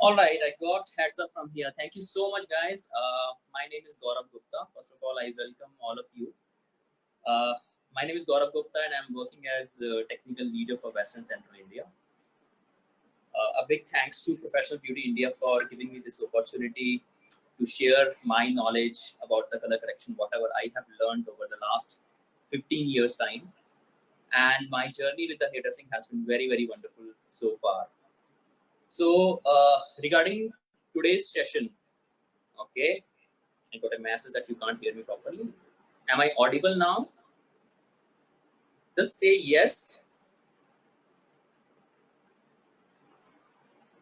All right, I got heads up from here. Thank you so much, guys. My name is Gaurav Gupta. First of all, I welcome all of you. Uh, my name is Gaurav Gupta, and I'm working as technical leader for Western Central India. A big thanks to Professional Beauty India for giving me this opportunity to share my knowledge about the color correction, whatever I have learned over the last 15 years time. And my journey with the hairdressing has been very, very wonderful so far. So regarding today's session, okay, I got a message that you can't hear me properly. Am I audible now? Just say yes.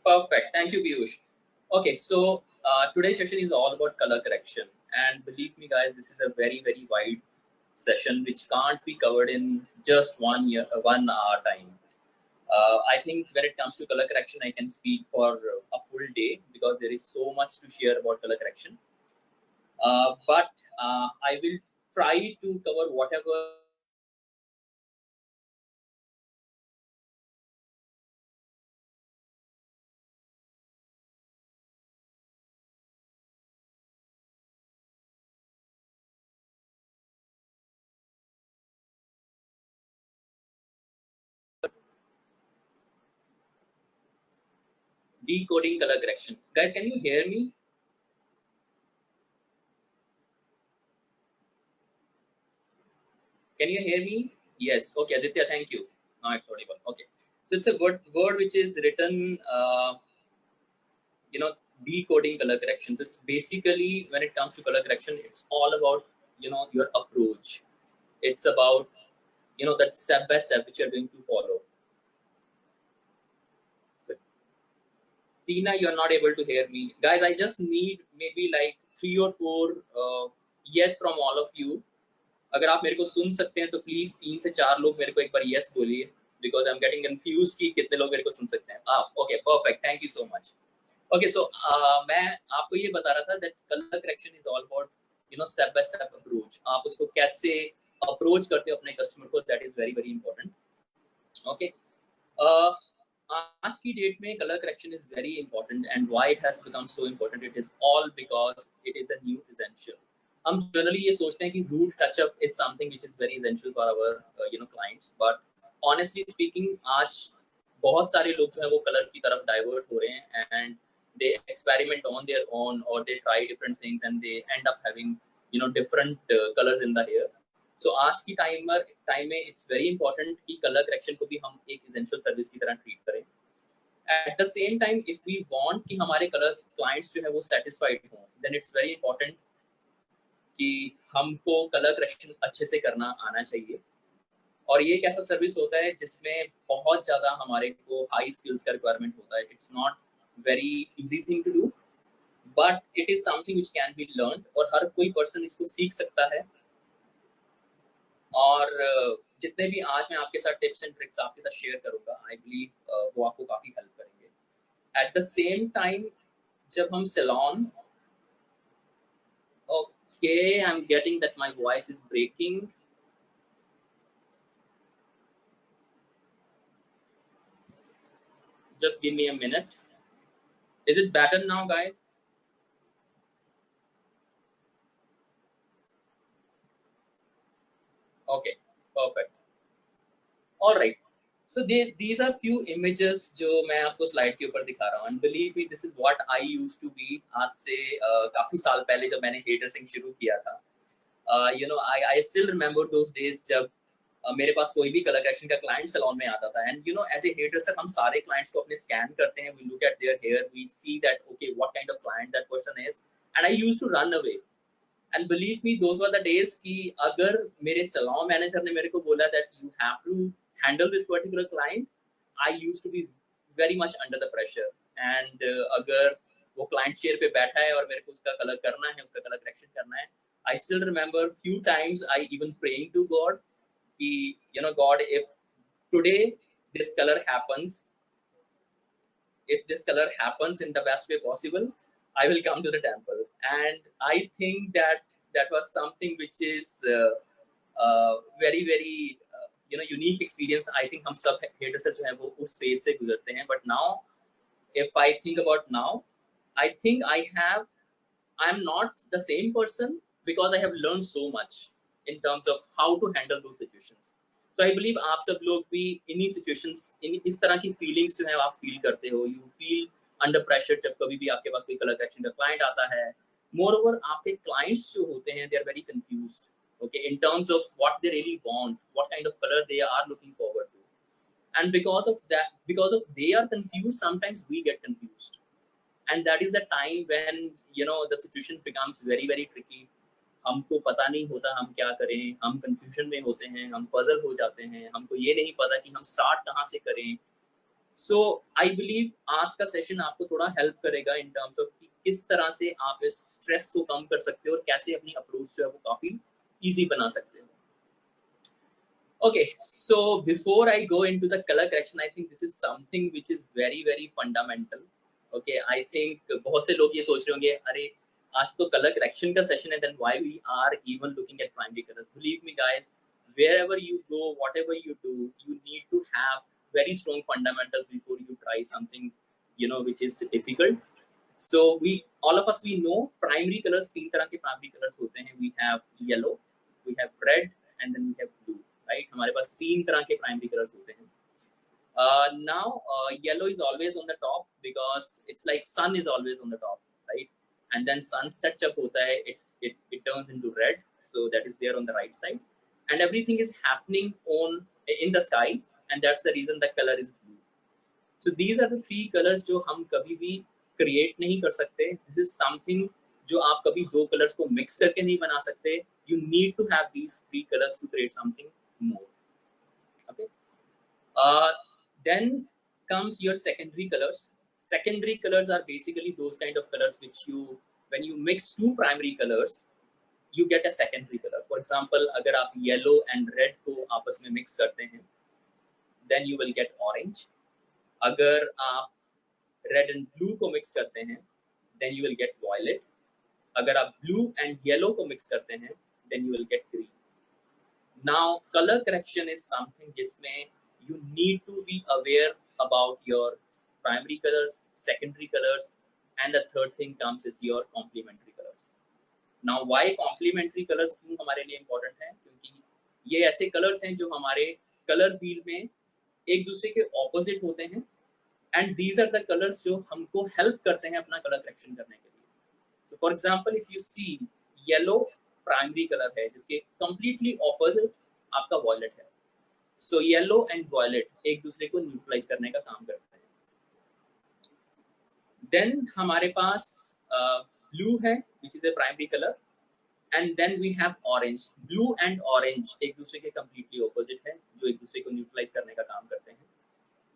Perfect. Thank you, Piyush. Okay, so today's session is all about color correction. And believe me, guys, this is a very, very wide session which can't be covered in just 1 hour time. I think when it comes to color correction, I can speak for a full day because there is so much to share about color correction. But I will try to cover whatever decoding color correction. Guys, can you hear me? Can you hear me? Yes. Okay, Aditya, thank you. Now it's audible. Okay. So it's a word which is written, decoding color correction. So it's basically, when it comes to color correction, it's all about, your approach. It's about, that step by step which you're going to follow. So, Tina, you're not able to hear me. Guys, I just need maybe like 3 or 4 yes from all of you. अगर आप मेरे को सुन सकते हैं तो please 3 से 4 लोग मेरे को एक बार यस बोलिए because I am getting confuse कि कितने लोग मेरे को सुन सकते हैं okay perfect thank you so much okay so मैं आपको ये बता रहा था that colour correction is all about step by step approach आप उसको कैसे अप्रोच करते हो अपने कस्टमर को that is very very important okay आज की डेट में colour correction is very important and why it has become so important it is all because it is a new essential हम जनरली ये सोचते हैं कि root touch up is something which is very essential for our clients but honestly speaking आज बहुत सारे लोग जो है वो कलर की तरफ डाइवर्ट हो रहे हैं and they experiment on their own or they try different things and they end up having different colors in the hair so आज की टाइम में it's very important कि कलर करेक्शन को भी हम एक एसेंशियल सर्विस की तरह ट्रीट करें at the same time if we want कि हमारे कलर क्लाइंट्स जो है वो सेटिस्फाइड हों then it's very important कि हमको कलर करेक्शन अच्छे से करना आना चाहिए और ये एक ऐसा सर्विस होता है जिसमें बहुत ज़्यादा हमारे को हाई स्किल्स का रिक्वायरमेंट होता है it's not very easy thing to do but it is something which can be learn और हर कोई पर्सन इसको सीख सकता है और जितने भी आज मैं आपके साथ टिप्स एंड ट्रिक्स आपके साथ शेयर करूंगा आई बिलीव वो आपको काफ़ी हेल्प करेंगे एट द सेम टाइम जब हम salon Okay, I'm getting that my voice is breaking. Just give me a minute. Is it better now, guys? Okay, perfect. All right. So these are few images जो मैं आपको slide के ऊपर दिखा रहा हूँ. And believe me, this is what I used to be. आज से काफी साल पहले जब मैंने hairdressing शुरू किया था. I still remember those days जब मेरे पास कोई भी कलर करेक्शन का क्लाइंट सैलून में आता था एंड एज ए हेयरड्रेसर हम सारे क्लाइंट्स को अपने स्कैन करते हैं we look at their hair we see that okay what kind of client that person is and I used to run away and believe me those were the days कि अगर मेरे salon manager ने मेरे को बोला that you have to handle this particular client I used to be very much under the pressure and अगर वो client chair पे बैठा है और मेरे को उसका कलर करना है उसका कलर करेक्शन करना है I still remember few times I even praying to god God, if today this color happens, if this color happens in the best way possible, I will come to the temple. And I think that was something which is very very unique experience. I think हम सब hairdressers जो हैं वो उस phase से गुजरते हैं. But now if I think about now, I think I'm not the same person because I have learned so much in terms of how to handle those situations. So I believe आप सब लोग भी इन्हीं situations, इस तरह की feelings जो है आप feel करते हो. You feel under pressure जब कभी भी आपके पास कोई color correction का client आता है. Moreover, आपके clients जो होते हैं, they are very confused. Okay, in terms of what they really want, what kind of color they are looking forward to, and because of that, because of they are confused, sometimes we get confused, and that is the time when the situation becomes very very tricky. हमको पता नहीं होता हम क्या करें, हम confusion में होते हैं, हम पजल हो जाते हैं, हमको ये नहीं पता कि हम स्टार्ट कहाँ से करें. सो आई बिलीव आज का सेशन आपको थोड़ा हेल्प करेगा इन टर्म्स ऑफ कि किस तरह से आप इस स्ट्रेस को कम कर सकते हो और कैसे अपनी अप्रोच जो है वो काफी इजी बना सकते हो. Okay, so before I go into the color correction, I think this is something which is very very fundamental. Okay, I think बहुत से लोग ये सोच रहे होंगे, अरे आज तो color correction का session है, then why we are even looking at primary colors? Believe me guys, wherever you go, whatever you do, you need to have very strong fundamentals before you try something which is difficult. So all of us know primary colors. तीन तरह के primary colors होते हैं. We have yellow, we have red, and then we have blue. Right? हमारे पास तीन तरह के primary colors होते हैं. Now yellow is always on the top because it's like sun is always on the top, right? And then sun sets up होता है, it turns into red, so that is there on the right side, and everything is happening in the sky, and that's the reason the color is blue. So these are the three colors जो हम कभी भी create नहीं कर सकते. This is something जो आप कभी दो colors को mix करके नहीं बना सकते. You need to have these three colors to create something more. Okay. Then comes your secondary colors. Secondary colors are basically those kind of colors which when you mix two primary colors, you get a secondary color. For example, अगर आप yellow and red को आपस में mix करते हैं, then you will get orange. अगर आप red and blue को mix करते हैं, then you will get violet. अगर आप blue and yellow को mix करते हैं, then you will get green. Now, color correction is something जिसमें you need to be aware about your primary colors, secondary colors, and the third thing comes is your complementary colors. Now, why complementary colors क्यों हमारे लिए important है? क्योंकि ये ऐसे colors हैं जो हमारे color wheel में एक दूसरे के opposite होते हैं, and these are the colors जो हमको help करते हैं अपना color correction करने के लिए. So, for example, if you see yellow primary color है जिसके completely opposite आपका violet है. So yellow and violet एक दूसरे को न्यूट्रलाइज करने का काम करते हैं. Then हमारे पास blue है which is a primary color, and then we have orange. Blue and orange एक दूसरे के completely opposite है जो एक दूसरे को न्यूट्रलाइज करने का काम करते हैं.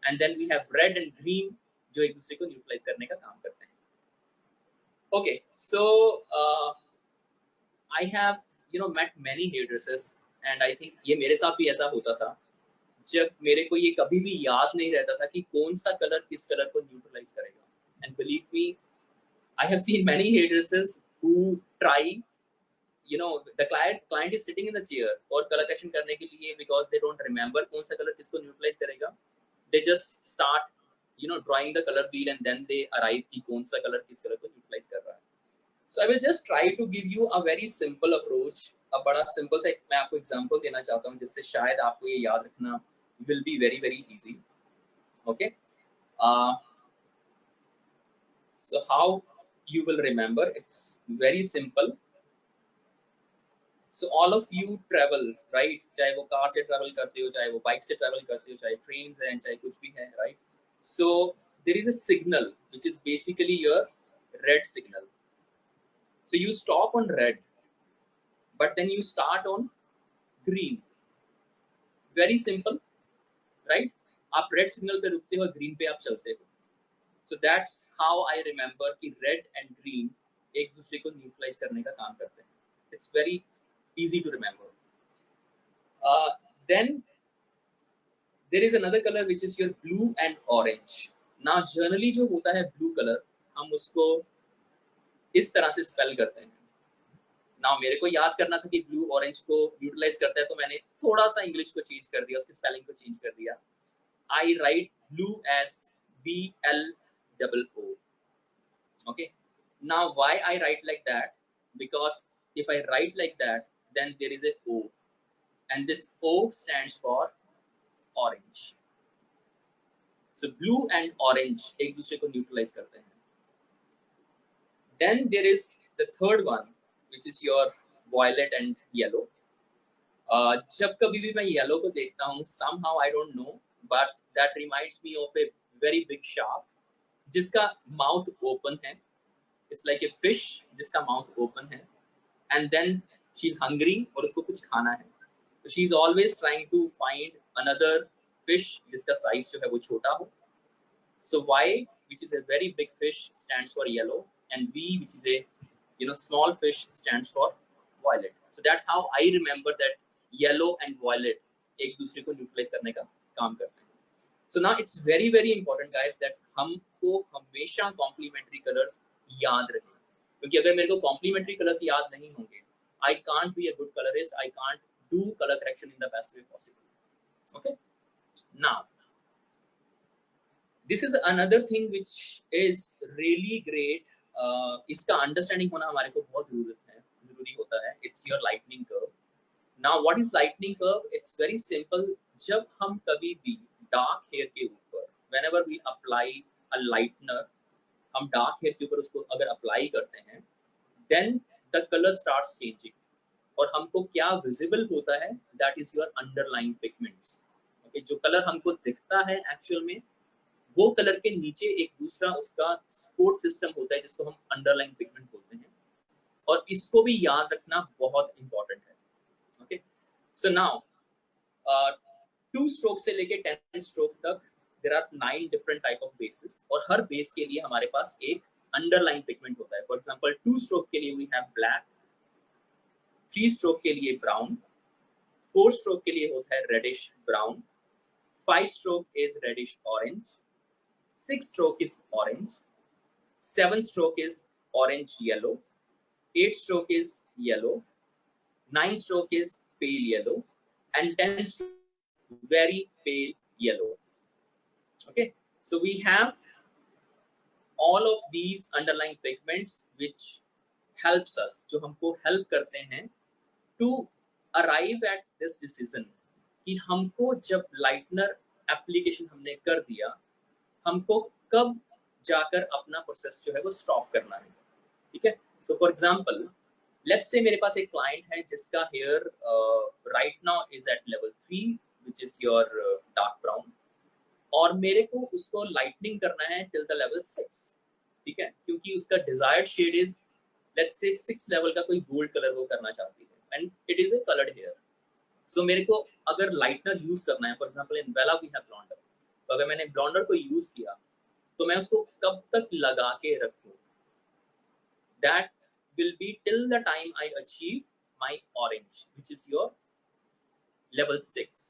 And then we have red and green जो एक दूसरे को न्यूट्रलाइज करने का काम करते हैं. Okay, so I have met many hairdressers, and I think ये मेरे साथ भी ऐसा होता था जब मेरे को ये कभी भी याद नहीं रहता था कि कौन सा कलर किस कलर को न्यूट्रलाइज करेगा. And believe me, I have seen many hairdressers who try the client is sitting in the chair और कलर करेक्शन करने के लिए, बिकॉज दे डोंट रिमेंबर कौन सा कलर किसको न्यूट्रलाइज करेगा, they just start drawing the colour wheel and then they arrive कि कौन सा कलर किस कलर को न्यूट्रलाइज कर रहा है. So I will just try to give you a very simple approach. अब बड़ा सिंपल सा मैं आपको एग्जांपल देना चाहता हूँ जिससे शायद आपको ये याद रखना will be very very easy. Okay, so how you will remember, it's very simple. So all of you travel, right? चाहे वो कार से travel करते हो, चाहे वो बाइक से travel करते हो, चाहे trains हैं, चाहे कुछ भी है, right? So there is a signal which is basically your red signal. So you stop on red, but then you start on green. Very simple. Right, आप रेड सिग्नल पे रुकते हो, ग्रीन पे आप चलते हो. So that's how I remember कि red and green एक दूसरे को न्यूट्रलाइज करने का काम करते हैं. It's very easy to remember. Then there is another colour which is your blue and orange. Now generally जो होता है ब्लू कलर, हम उसको इस तरह से स्पेल करते हैं. नाउ मेरे को याद करना था कि ब्लू ऑरेंज को न्यूट्रलाइज करता है, तो मैंने थोड़ा सा इंग्लिश को चेंज कर दिया, उसकी स्पेलिंग को चेंज कर दिया. I write blue as BLUE, double O. Okay. Now, why I write like that? Because if I write like that, then there is a O, and this O stands for orange. So blue and orange एक दूसरे को neutralize करते हैं. Then there is the third one, which is your violet and yellow. जब कभी भी मैं yellow को देखता हूँ, somehow I don't know, but that reminds me of a very big shark, जिसका mouth open है. It's like a fish जिसका mouth open है, and then she's hungry और उसको कुछ खाना है. So she's always trying to find another fish जिसका size जो है वो छोटा हो. So Y, which is a very big fish, stands for yellow, and V, which is a small fish, stands for violet. So that's how I remember that yellow and violet एक दूसरे को neutralize करने का काम करते हैं. So now it's very very important guys that हमको हमेशा complementary colors याद रखें, क्योंकि अगर मेरे को complementary colors याद नहीं होंगे, I can't be a good colorist, I can't do color correction in the best way possible. Okay. Now this is another thing which is really great. इसका understanding होना हमारे को बहुत ज़रूरी होता है. It's your lightning curve. Now what is lightning curve? It's very simple. जब हम कभी भी dark hair के ऊपर, whenever we apply a lightener, हम dark hair के ऊपर उसको अगर apply करते हैं, then the color starts changing. और हमको क्या visible होता है? That is your underlying pigments. Okay, जो color हमको दिखता है actual में, वो कलर के नीचे एक दूसरा उसका सपोर्ट सिस्टम होता है जिसको हम अंडरलाइन पिगमेंट बोलते हैं, और इसको भी याद रखना बहुत इंपॉर्टेंट है. ओके. सो नाउ 2 स्ट्रोक से लेके 10 स्ट्रोक तक there are 9 different type of basis, और हर बेस के लिए हमारे पास एक अंडरलाइन पिगमेंट होता है. फॉर एग्जांपल 2 स्ट्रोक के लिए वी हैव ब्लैक, 3 स्ट्रोक के लिए ब्राउन, 4 स्ट्रोक के लिए होता है reddish brown, 5 stroke is reddish orange, 6 stroke is orange, 7 stroke is orange yellow, 8 stroke is yellow, 9 stroke is pale yellow, and 10 stroke very pale yellow. Okay, so we have all of these underlying pigments which helps us, जो हमको help करते हैं to arrive at this decision कि हमको जब lightener application हमने कर दिया, हमको कब जाकर अपना प्रोसेस जो है वो स्टॉप करना है. ठीक है. So for example let's say मेरे पास एक क्लाइंट है जिसका hair right now is at level 3 which is your dark brown, और मेरे को उसको लाइटनिंग करना है टिल द लेवल 6. ठीक है, क्योंकि उसका desired shade is let's say 6 level का कोई गोल्ड कलर वो करना चाहती है, and it is a coloured hair. So मेरे को अगर लाइटनर यूज करना है, फॉर एग्जांपल इन वेला वी हैव ब्लॉन्डर, तो अगर मैंने ब्लॉन्डर को यूज किया तो मैं उसको कब तक लगा के रखूं? That will be till the time I achieve my orange, which is your level 6.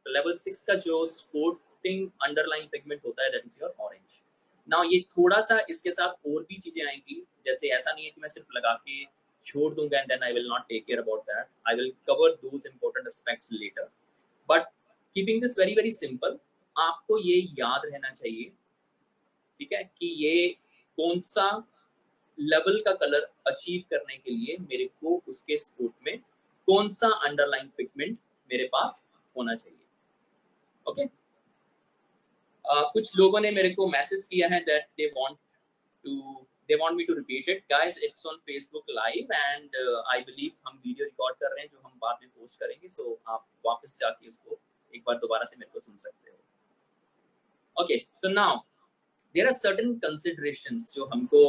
तो level 6 का जो sporting underlying pigment होता है, that is your orange. Now ये थोड़ा सा इसके साथ और भी चीजें आएंगी, जैसे ऐसा नहीं है कि मैं सिर्फ लगा के छोड़ दूंगा and then I will not take care about that. I will cover those important aspects later. But keeping this very very simple, आपको ये याद रहना चाहिए, ठीक है, कि ये कौन सा लेवल का कलर अचीव करने के लिए मेरे को उसके स्पोर्ट में कौन सा अंडरलाइन पिगमेंट मेरे पास होना चाहिए. ओके. कुछ लोगों ने मेरे को मैसेज किया है that they want me to repeat it. Guys, it's on Facebook live and I believe हम वीडियो रिकॉर्ड कर रहे हैं जो हम बाद में पोस्ट करेंगे, सो आप वापस जाके उसको एक बार दोबारा से मेरे को सुन सकते हो. Okay. So now there are certain considerations जो हमको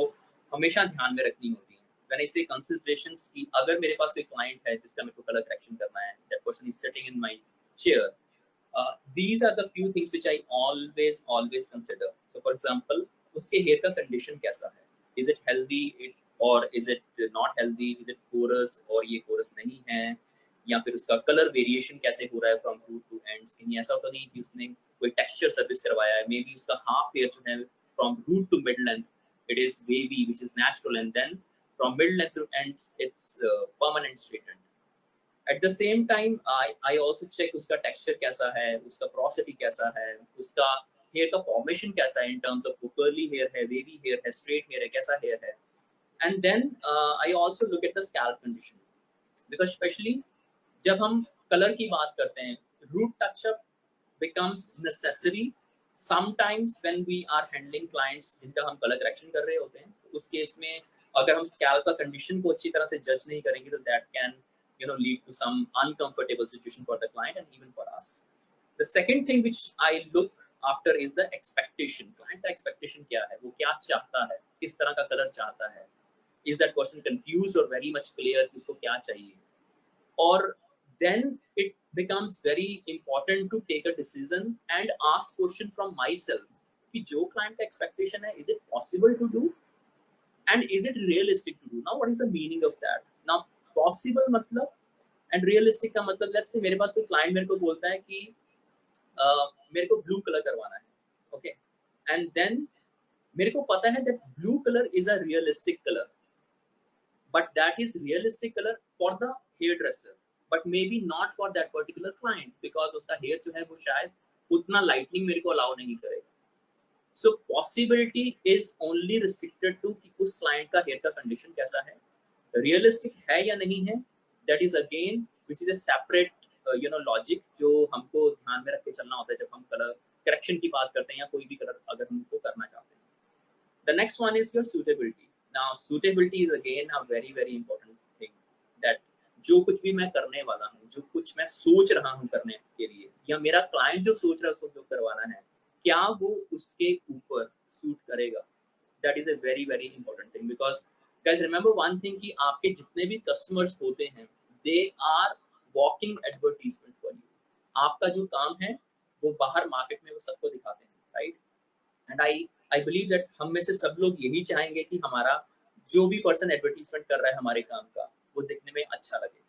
हमेशा ध्यान में रखनी होती है. व्हेन आई से कंसिडरेशंस की, अगर मेरे पास कोई क्लाइंट है जिसका मेरे को कलर करेक्शन करना है, that person is sitting in my chair, these are the few things which I always consider. So for example, उसके हेयर का कंडीशन कैसा है, is it healthy or is it not healthy, is it porous और ये porous नहीं है, या फिर उसका कलर वेरिएशन कैसे हो रहा है फ्रॉम रूट टू एंड्स. कहीं ऐसा तो नहीं कि उसने कोई टेक्सचर सर्विस करवाया है, मे बी उसका हाफ हेयर जो है from root to mid length it is wavy which is natural, and then from mid length to ends it's permanent straightened. At the same time I also check उसका texture कैसा है, उसका porosity कैसा है, उसका hair का formation कैसा है, in terms of curly hair है, वेवी हेयर है, स्ट्रेट हेयर है, कैसा हेयर है. And then I also look at the scalp condition, because specially जब हम कलर की बात करते हैं, root touch up becomes necessary sometimes when we are handling clients जिनका हम कलर करेक्शन कर रहे होते हैं. तो उस केस में अगर हम स्कैल्प का कंडीशन को अच्छी तरह से जज नहीं करेंगे तो that can lead to some uncomfortable situation for the client and even for us. The second thing which I look after is the expectation. Client का expectation क्या है, वो क्या चाहता है, किस तरह का कलर चाहता है. Is that person confused or very much clear कि उसको क्या चाहिए. और then it becomes very important to take a decision and ask question from myself कि जो client का expectation है, is it possible to do and is it realistic to do. Now what is the meaning of that? Now possible मतलब and realistic का मतलब, let's say मेरे पास कोई client मेरे को बोलता है कि मेरे को blue color करवाना है, okay, and then मेरे को पता है that blue color is a realistic color, but that is realistic color for the hairdresser, but maybe not for that particular client because उसका hair जो है वो शायद उतना lightning मेरे को allow नहीं करेगा. So possibility is only restricted to कि उस client का hair का condition कैसा है, realistic है या नहीं है. That is again which is a separate logic जो हमको ध्यान में रख के चलना होता है जब हम color correction की बात करते हैं या कोई भी color अगर हमको करना चाहते हैं. The next one is your suitability. Now suitability is again a very very important thing, that जो कुछ भी मैं करने वाला हूँ, जो कुछ मैं सोच रहा हूँ करने के लिए, या मेरा क्लाइंट जो सोच रहा है उसको जो करवाना है, क्या वो उसके ऊपर सूट करेगा. That is a very very important thing because guys remember one thing कि आपके जितने भी कस्टमर्स होते हैं they are walking advertisement for you. आपका जो काम है वो बाहर मार्केट में वो सबको दिखाते हैं, right? And I believe that हम में से सब लोग यही चाहेंगे कि हमारा जो भी पर्सन एडवर्टीजमेंट कर रहा है हमारे काम का वो दिखने में अच्छा लगे,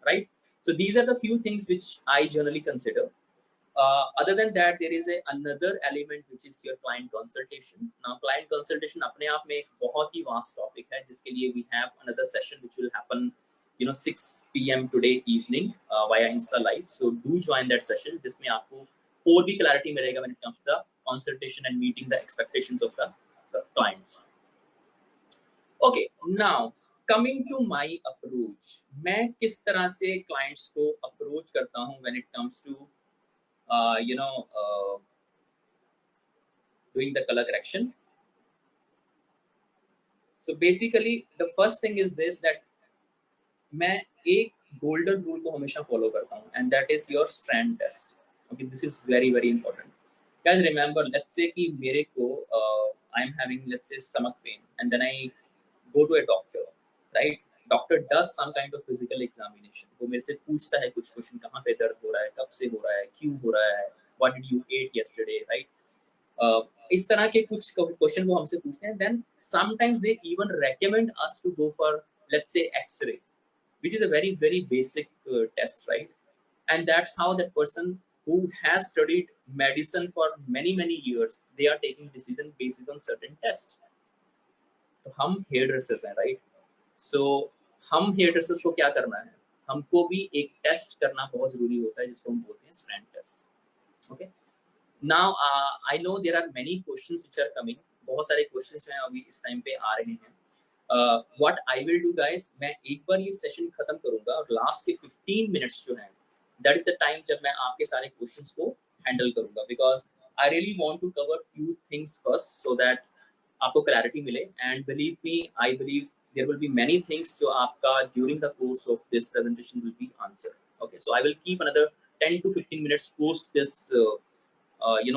right? So these are the few things which I generally consider. Other than that, there is another element which is your client consultation. Now, client consultation अपने आप में एक बहुत ही vast topic है जिसके लिए we have another session which will happen 6 p.m. today evening via Insta Live. So do join that session जिसमें आपको और भी clarity मिलेगा when it comes to the consultation and meeting the expectations of the clients. Okay, now coming to my approach, मैं किस तरह से clients को approach करता हूँ when it comes to doing the color correction. So basically the first thing is this, that मैं एक golden rule को हमेशा follow करता हूँ, and that is your strand test. Okay, this is very very important. Guys remember, let's say कि मेरे को I'm having let's say stomach pain and then I go to a doctor, right? Doctor does some kind of physical examination. वो मेरे से पूछता है कुछ question, कहाँ पे दर्द हो रहा है, कब से हो रहा है, क्यों हो रहा है, what did you ate yesterday, right? इस तरह के कुछ क्वेश्चन वो हमसे पूछते हैं. Then sometimes they even recommend us to go for let's say X-ray, which is a very very basic test, right? And that's how that person who has studied medicine for many years, they are taking decision basis on certain tests. तो हम hair dressers हैं, right? सो हम hair dressers को क्या करना है, हमको भी एक टेस्ट करना बहुत जरूरी होता है जिसको हम बोलते हैं strand test. Okay, now I know there are many questions which are coming. बहुत सारे क्वेश्चंस हैं अभी इस टाइम पे आ रहे हैं. What I will do guys, मैं एक बार ये सेशन खत्म करूंगा और लास्ट के 15 मिनट्स जो हैं दैट इज द टाइम जब मैं आपके सारे क्वेश्चंस को हैंडल करूंगा, because I really want to cover few things first so that आपको क्लैरिटी मिले. And believe me, I believe there will be many things जो आपका during the course of this presentation will be answered. Okay, so I will keep another 10 to 15 minutes post this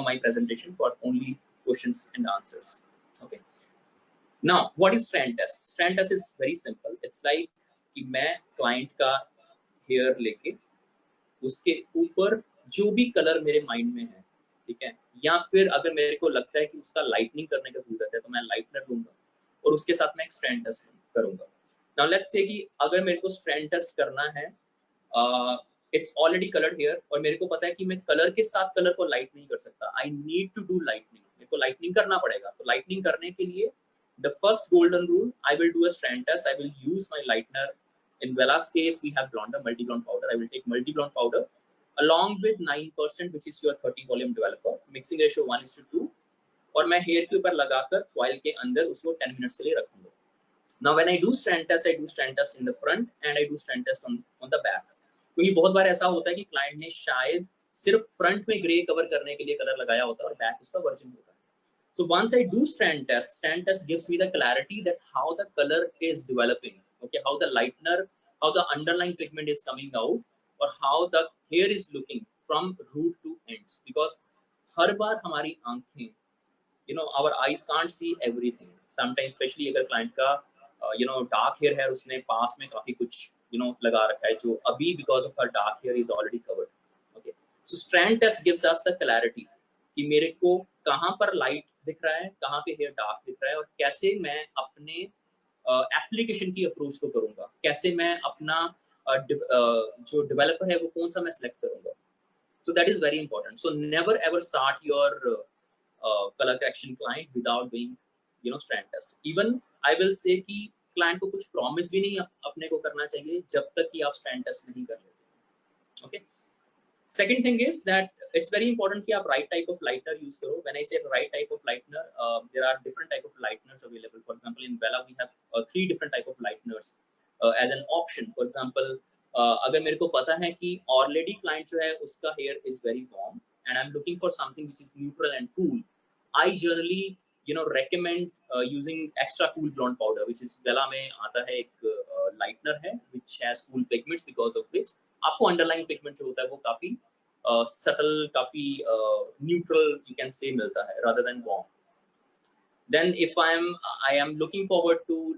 my presentation for only questions and answers. Okay, now what is strand test? Strand test is very simple. It's like कि मैं client का hair लेके उसके ऊपर जो भी colour मेरे mind में है, ठीक है, या फिर अगर मेरे को लगता है कि उसका लाइटनिंग करने का जरूरत है तो मैं लाइटनर लूंगा और उसके साथ मैं एक स्ट्रैंड टेस्ट करूंगा. नाउ लेट्स से कि अगर मेरे को स्ट्रैंड टेस्ट करना है, इट्स ऑलरेडी कलर्ड हेयर और मेरे को पता है कि मैं कलर के साथ कलर को लाइट नहीं कर सकता, I need to do lightening, मेरे को लाइटनिंग करना पड़ेगा. तो लाइटनिंग करने के लिए the first golden rule, I will do a strand test. I will use my lightener. In Vella's case, we have blonder, multi-blonde powder. I will take multi-blonde powder along with 9% which is your 30 volume developer, mixing ratio 1:2, और मैं hair के ऊपर लगाकर foil के अंदर उसको 10 minutes के लिए रखूंगा. Now when I do strand test, I do strand test in the front and I do strand test on the back. क्योंकि बहुत बार ऐसा होता है कि क्लाइंट ने शायद सिर्फ फ्रंट में ग्रे कवर करने के लिए कलर लगाया होता है और बैक उसका वर्जिन होता है. So once I do strand test gives me the clarity that how the color is developing, okay, how the lightener, how the underlying pigment is coming out, or how the hair is looking from root to ends. Because हर बार हमारी आंखें, our eyes can't see everything. Sometimes, especially अगर client का dark hair है, उसने पास में काफी कुछ लगा रखा है जो अभी because of her dark hair is already covered. Okay, so strand test gives us the clarity कि मेरे को कहाँ पर लाइट दिख रहा है, कहाँ पे हेयर डार्क दिख रहा है, और कैसे मैं अपने एप्लीकेशन की अप्रोच को करूंगा, कैसे मैं अपना जो डेवलपर है वो कौन सा मैं सिलेक्ट करूंगा. So that is very important. So never ever start your color correction client without doing strand test. Even I will say कि client को कुछ promise भी नहीं अपने को करना चाहिए जब तक कि आप strand test नहीं कर लेते. Okay. Second thing is that it's very important कि आप right type of lightener use करो. When I say right type of lightener, there are different type of lighteners available. For example, in Vela we have 3 different type of lighteners as an option. For example, अगर मेरे को पता है कि already client जो है उसका hair is very warm and I'm looking for something which is neutral and cool, I generally recommend using extra cool blonde powder, which is Vela में आता है एक lightener है which has cool pigments, because of which आपको underlying pigment जो होता है वो काफी subtle, काफी neutral you can say मिलता है rather than warm. Then if I am looking forward to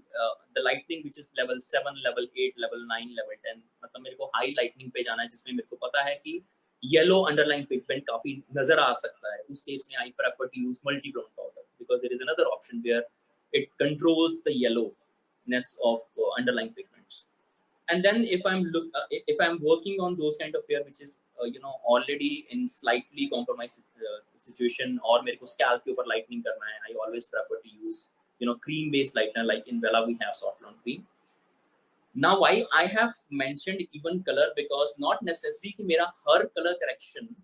the lightning which is level 7, level 8, level 9, level 10, मतलब मेरे को high lightning पे जाना है जिसमें मेरे को पता है कि yellow underlying pigment काफी नजर आ सकता है. उस केस में I prefer to use multi blonde powder because there is another option where it controls the yellowness of underlying pigments. And then if I'm working on those kind of hair which is already in slightly compromised situation, or मेरे को scalp के ऊपर lightening करना है, I always prefer to use cream based lightener. Like in Vela we have soft blonde cream. Now why I have mentioned even color, because not necessarily कि मेरा हर color correction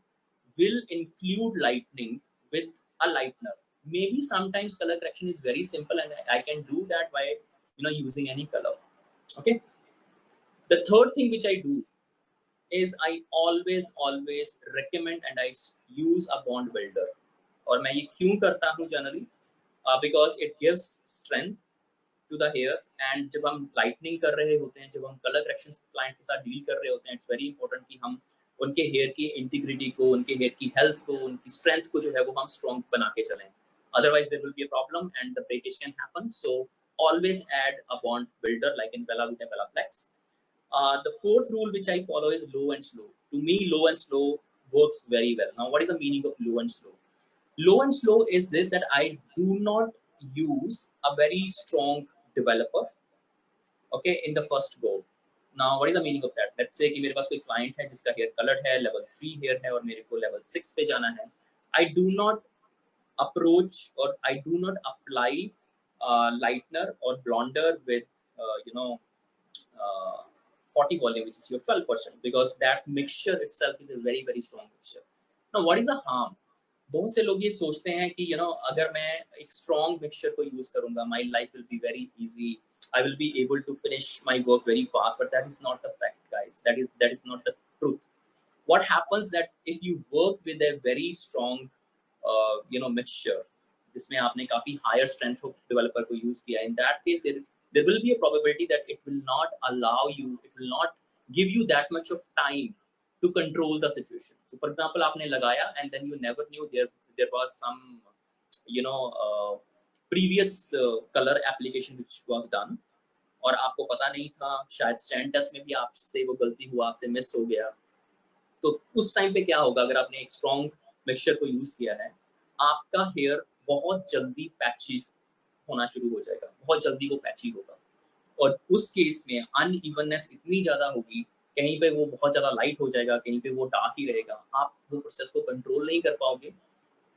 will include lightening with a lightener. Maybe sometimes color correction is very simple and I can do that by using any color. Okay. The third thing which I do is I always recommend and I use a bond builder. और मैं ये क्यों करता हूँ generally? Because it gives strength to the hair, and जब हम lightening कर रहे होते हैं, जब हम color corrections client के साथ deal कर रहे होते हैं, it's very important कि हम उनके hair की integrity को, उनके hair की health को, उनकी strength को जो है वो हम strong बना के चलें. Otherwise there will be a problem and the breakage can happen. So always add a bond builder, like in Vela with Vela Flex. The fourth rule which I follow is low and slow. To me, low and slow works very well. Now, what is the meaning of low and slow? Low and slow is this, that I do not use a very strong developer, okay, in the first go. Now, what is the meaning of that? Let's say कि मेरे पास कोई client है जिसका hair colored है, level 3 hair है और मेरे को level 6 पे जाना है. I do not approach or I do not apply lightener or blonder with 40 volume, which is your 12%, because that mixture itself is a very very strong mixture. Now what is the harm? बहुत से लोग ये सोचते हैं कि अगर मैं एक strong mixture को use करूँगा, my life will be very easy, I will be able to finish my work very fast, but that is not the fact, guys. That is not the truth. What happens that if you work with a very strong mixture जिसमें आपने काफी higher strength of developer को use किया, in that case there will be a probability that it will not allow you, it will not give you that much of time to control the situation. So for example, आपने लगाया and then you never knew there was some previous color application which was done, और आपको पता नहीं था, शायद stand test में भी आपसे वो गलती हुआ, आपसे मिस हो गया. तो उस टाइम पे क्या होगा? अगर आपने एक स्ट्रॉन्ग मिक्सचर को यूज किया है, आपका हेयर बहुत जल्दी पैचीज होना शुरू हो जाएगा, बहुत जल्दी वो पैची होगा, और उस केस में अनइवननेस इतनी ज्यादा होगी, कहीं पे वो बहुत ज्यादा लाइट हो जाएगा, कहीं पे वो डार्क ही रहेगा, आप वो प्रोसेस को कंट्रोल नहीं कर पाओगे,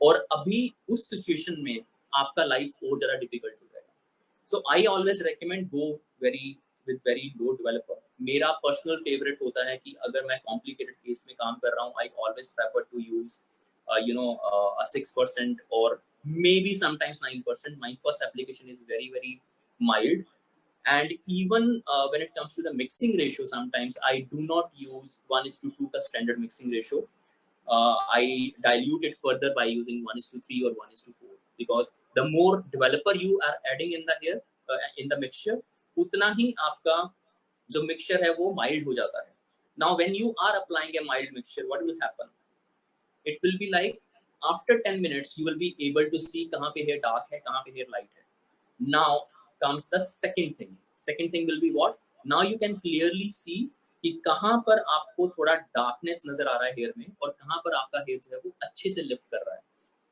और अभी उस सिचुएशन में आपका लाइफ और ज्यादा डिफिकल्ट हो जाएगा. So I always recommend go very with very low developer. मेरा personal favorite होता है कि अगर मैं complicated case में काम कर रहा हूँ, I always prefer to use a 6% or maybe sometimes 9%. My first application is very, very mild. And even when it comes to the mixing ratio, sometimes I do not use 1:2 the standard mixing ratio. I dilute it further by using 1:3 or 1:4, because the more developer you are adding in the here in the mixture, उतना ही आपका जो mixture है वो mild हो जाता है. Now when you are applying a mild mixture, what will happen? It will be like after 10 minutes you will be able to see कहाँ पे hair dark है, कहाँ पे hair light है. Now comes the second thing. Second thing will be what? Now you can clearly see कि कहाँ पर आपको थोड़ा darkness नजर आ रहा है hair में और कहाँ पर आपका hair जो है वो अच्छे से lift कर रहा है.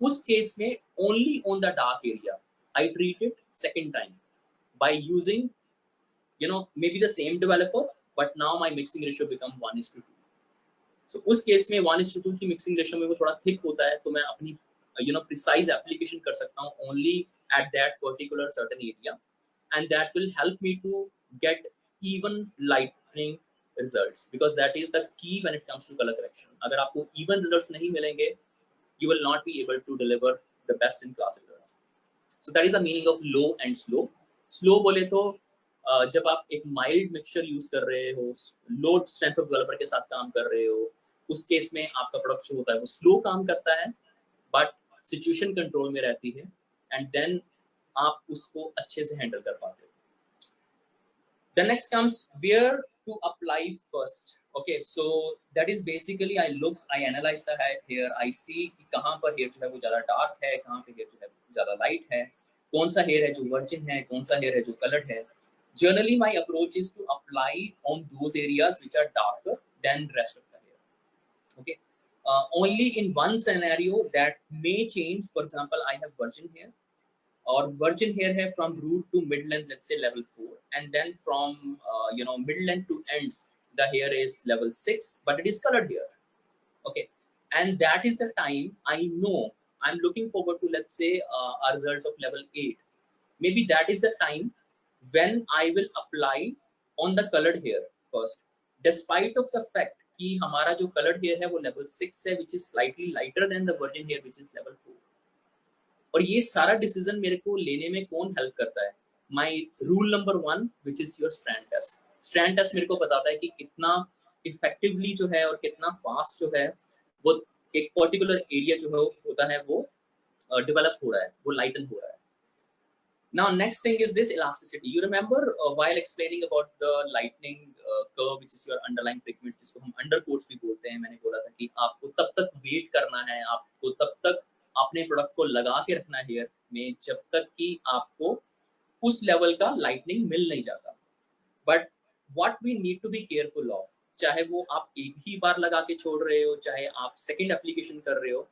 उस केस में only on the dark area I treat it second time by using maybe the same developer, but now my mixing ratio become 1:2. So उस केस में 1:2 की मिक्सिंग रेशियो में वो थोड़ा थिक होता है, तो मैं अपनी प्रिसाइज एप्लीकेशन कर सकता हूँ only at that particular certain area, and that will help me to get even lightning results, because that is the key when it comes to color correction. अगर आपको even results नहीं मिलेंगे, you will not be able to deliver the best in class results. So that is the meaning of low and slow. Slow बोले तो जब आप एक mild mixture use कर रहे हो, लो स्ट्रेंथ ऑफ डेवलपर के साथ काम कर रहे हो, उस केस में आपका प्रोडक्ट जो होता है वो स्लो काम करता है, बट सिचुएशन कंट्रोल में रहती है, एंड देन आप उसको अच्छे से हैंडल कर पाते हो. The next comes where to apply first. Okay, so that is basically I analyze the hair, I see कि कहाँ पर hair जो है वो ज़्यादा डार्क है, कहाँ पे hair जो है ज़्यादा लाइट है, कौन सा hair है जो वर्जिन है, कौन सा hair है जो कलर्ड है. Generally, my approach is to apply on those areas which are darker than the rest of the hair. Okay. Only in one scenario that may change. For example, I have virgin hair, or virgin hair है from root to mid length, let's say level 4, and then from mid length to ends, the hair is level 6, but it is colored hair. Okay, and that is the time I know I'm looking forward to, let's say a result of level 8. Maybe that is the time when I will apply on the colored hair first, despite of the fact कि हमारा जो colored hair है वो level 6 है, which is slightly lighter than the virgin hair, which is level 4. और ये सारा decision मेरे को लेने में कौन हेल्प करता है? My rule number 1, which is your strand test. Strand test मेरे को बताता है कि कितना इफेक्टिवली जो है और कितना फास्ट जो है वो एक पर्टिकुलर एरिया जो है होता है वो डेवलप हो रहा है, वो लाइटन हो रहा है. Now, next thing is this elasticity. You remember while explaining about the lightning curve, which is your underlying pigment, जिसको हम undercoats भी बोलते हैं, मैंने बोला था कि आपको तब तक वेट करना है, आपको तब तक अपने प्रोडक्ट को लगा के रखना है हेयर में, जब तक कि आपको उस लेवल का लाइटनिंग मिल नहीं जाता. But what we need to be careful of, चाहे वो आप एक ही बार लगा के छोड़ रहे हो, चाहे आप सेकेंड एप्लीकेशन कर रहे हो,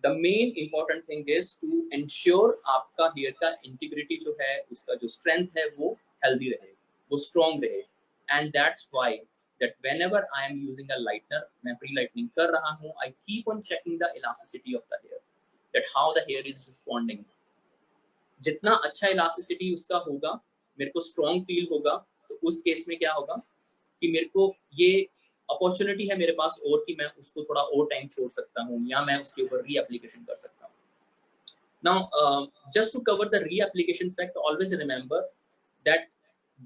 the main important thing is to ensure आपका हेयर का इंटीग्रिटी जो है, उसका जो स्ट्रेंथ है वो हेल्दी रहे, वो स्ट्रॉन्ग रहे. And that's why that whenever I am using a lightener, मैं प्री लाइटनिंग कर रहा हूँ, I keep on checking the elasticity of the hair, that how the hair is responding. जितना अच्छा elasticity उसका होगा, मेरे को स्ट्रॉन्ग फील होगा, तो उस केस में क्या होगा कि मेरे को ये अपॉर्चुनिटी है मेरे पास और कि मैं उसको थोड़ा और टाइम छोड़ सकता हूँ, या मैं उसके ऊपर री-एप्लीकेशन कर सकता हूँ. Now, just to cover the re-application fact, always remember that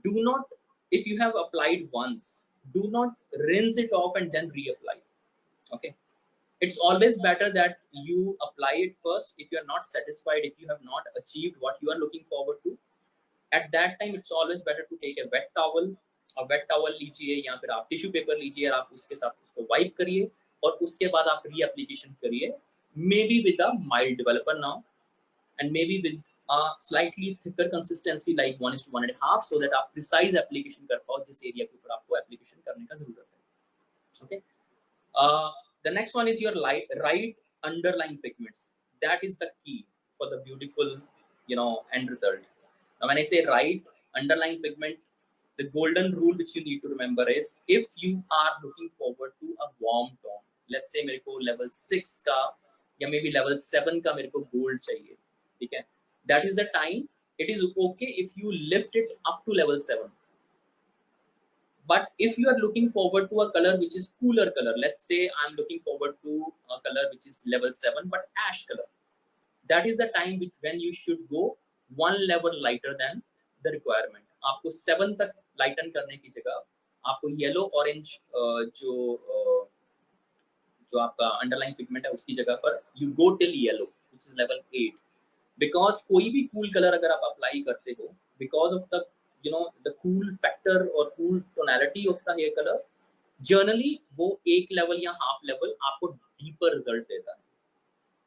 do not, if you have applied once, do not rinse it off and then reapply. Okay, it's always better that you apply it first. If you are not satisfied, if you have not achieved what you are looking forward to, at that time it's always better to take a wet towel लीजिए, या फिर आप tissue paper लीजिए और आप उसके साथ उसको वाइप करिए, और उसके बाद आप री एप्लीकेशन करिए, may be with a mild developer now, and may be with a slightly thicker consistency like 1:1.5, so that आप precise application कर पाओ जिस एरिया के ऊपर आपको एप्लीकेशन करने का जरूरत है. Okay, the next one is your right underlying pigments. That is the key for the beautiful end result. Now when I say right underlying pigment, the golden rule which you need to remember is, if you are looking forward to a warm tone, let's say मेरे को level 6 का या maybe level 7 का मेरे को gold चाहिए, ठीक है, that is the time it is okay if you lift it up to level 7. But if you are looking forward to a color which is cooler color, let's say I'm looking forward to a color which is level 7 but ash color, that is the time when you should go one level lighter than the requirement. आपको 7 तक लाइटन करने की जगह आपको yellow orange जो आपका underline pigment है उसकी जगह पर you go till yellow which is level 8, because कोई भी कूल कलर अगर आप अप्लाई करते हो, because of the the cool factor और cool tonality of the hair colour, generally वो एक लेवल या हाफ लेवल आपको डीपर रिजल्ट देता है.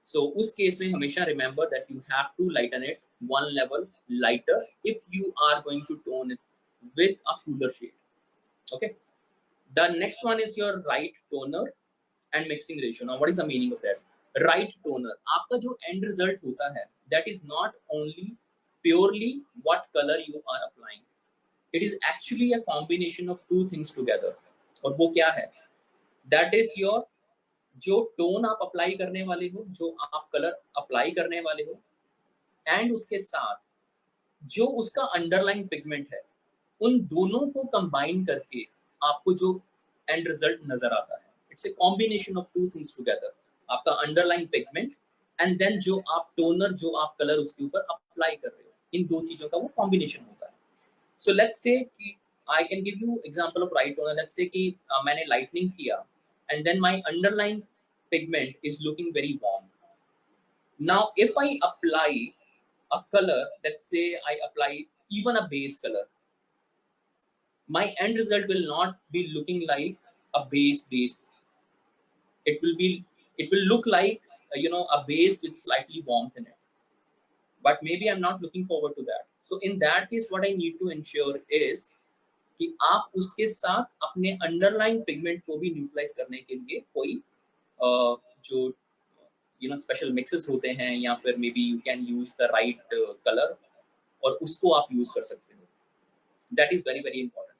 So उस केस में हमेशा remember that you have to lighten it one level lighter if you are going to tone it with a cooler shade. Okay. The next one is your right toner and mixing ratio. Now what is the meaning of that? Right toner, आपका जो end result होता है, that is not only purely what color you are applying. It is actually a combination of two things together. और वो क्या है? That is your जो tone आप अप्लाई करने वाले हो, जो आप कलर अप्लाई करने वाले हो, एंड उसके साथ जो उसका अंडरलाइन पिगमेंट है, उन दोनों को कंबाइन करके आपको जो एंड रिजल्ट नजर आता है, it's a combination of two things together. आपका अंडरलाइन पिगमेंट एंड देन जो आप टोनर, जो आप कलर उसके ऊपर अप्लाई कर रहे हो, इन दो चीजों का वो कॉम्बिनेशन होता है. सो लेट्स से कि I can give you example of right toner. Let's say कि मैंने लाइटनिंग किया and then my underlying pigment is looking very warm. Now if I apply a color, let's say I apply even a base color, my end result will not be looking like a base. It will look like a base with slightly warmth in it, but maybe I'm not looking forward to that. So in that case what I need to ensure is कि आप उसके साथ अपने underline pigment को भी neutralise करने के लिए कोई जो स्पेशल मिक्सेस होते हैं, या फिर may be you can use the right colour और उसको आप यूज कर सकते हो. That is very very important.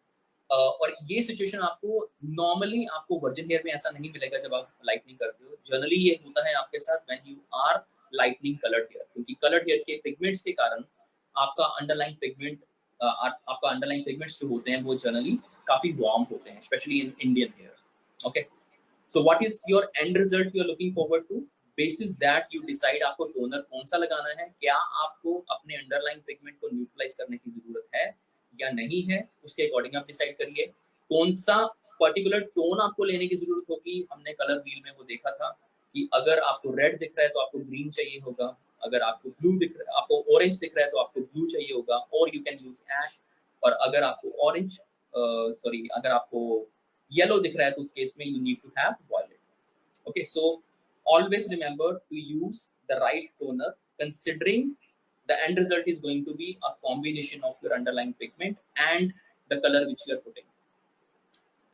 और ये सिचुएशन आपको नॉर्मली आपको वर्जिन हेयर में ऐसा नहीं मिलेगा जब आप लाइटनिंग करते हो. जनरली ये होता है आपके साथ when you are lightening coloured hair, क्योंकि कलर्ड हेयर के पिगमेंट्स के कारण आपका अंडरलाइन पिगमेंट्स जो होते हैं वो जनरली काफी वार्म होते हैं, specially in Indian hair. Okay, so what is your end result you are looking forward to? Basis that you decide आपको टोनर कौन सा लगाना है, क्या आपको अपने अंडरलाइन पिगमेंट को न्यूट्रलाइज करने की जरूरत है या नहीं है, उसके अकॉर्डिंग आप डिसाइड करिए. कौन सा पर्टिकुलर टोन आपको लेने की जरूरत होगी. हमने कलर व्हील में वो देखा था कि अगर आपको रेड दिख रहा है तो आपको ग्रीन चाहिए होगा, अगर आपको ब्लू दिख रहा है, आपको ऑरेंज दिख रहा है तो आपको ब्लू चाहिए होगा, और यू कैन यूज ऐश. और अगर आपको अगर आपको येलो दिख रहा है तो उस केस में you need to have violet. Okay, so always remember to use the right toner considering the end result is going to be a combination of your underlying pigment and the color which you are putting.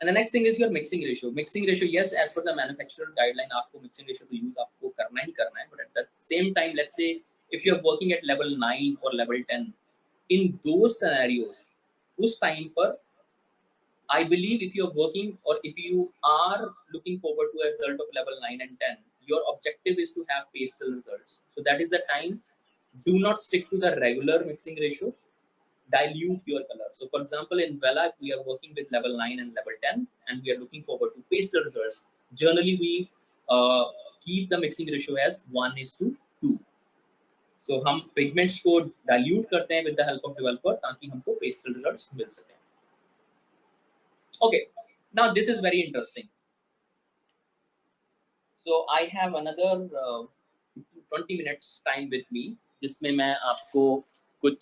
And the next thing is your mixing ratio. Mixing ratio, yes, as per the manufacturer guideline, आपको mixing ratio to use आपको करना ही करना है. But at the same time, let's say if you are working at level 9 or level 10, in those scenarios, उस time पर I believe if you are working or if you are looking forward to a result of level 9 and 10, your objective is to have pastel results. So that is the time. Do not stick to the regular mixing ratio. Dilute your color. So for example, in Vela, if we are working with level 9 and level 10 and we are looking forward to pastel results, generally we keep the mixing ratio as 1:2. So हम pigments को dilute करते हैं with the help of developer ताकि हमको pastel results मिल सके. Okay, now this is very interesting. So I have another 20 minutes time with me, जिसमें मैं आपको कुछ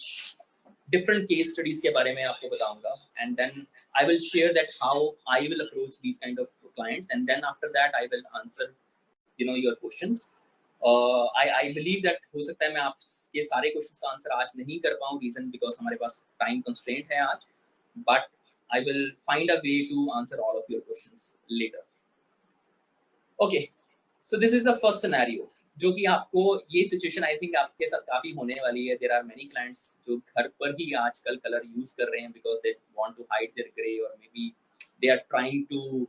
different case studies के बारे में आपको बताऊंगा, and then I will share that how I will approach these kind of clients, and then after that I will answer your questions. I believe that हो सकता है मैं आपके सारे questions का आंसर आज नहीं कर पाऊँ, reason because हमारे पास time constraint है आज, but I will find a way to answer all of your questions later. Okay, so this is the first scenario. जो कि आपको ये सिचुएशन आई थिंक आपके साथ काफी होने वाली है. देयर आर मेनी क्लाइंट्स जो घर पर ही आजकल कलर यूज कर रहे हैं because they want to hide their grey, और may be they are trying to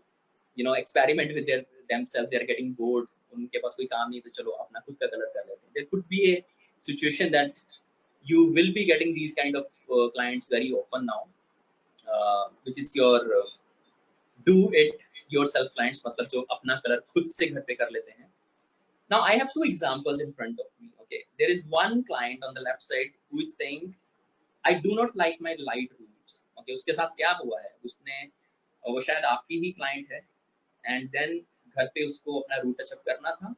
experiment with themselves. They are getting bored, उनके पास कोई काम नहीं तो चलो अपना खुद का कलर कर लेते हैं. There could be a situation that you will be getting these kind of clients very often now. which is your do it yourself clients, मतलब जो अपना कलर खुद से घर पे कर लेते हैं. Now I have two examples in front of me. Okay, there is one client on the left side who is saying I do not like my light rooms. Okay, उसके साथ क्या हुआ है, उसने वो शायद आपकी ही क्लाइंट है एंड देन घर पे उसको अपना रूट टचअप करना था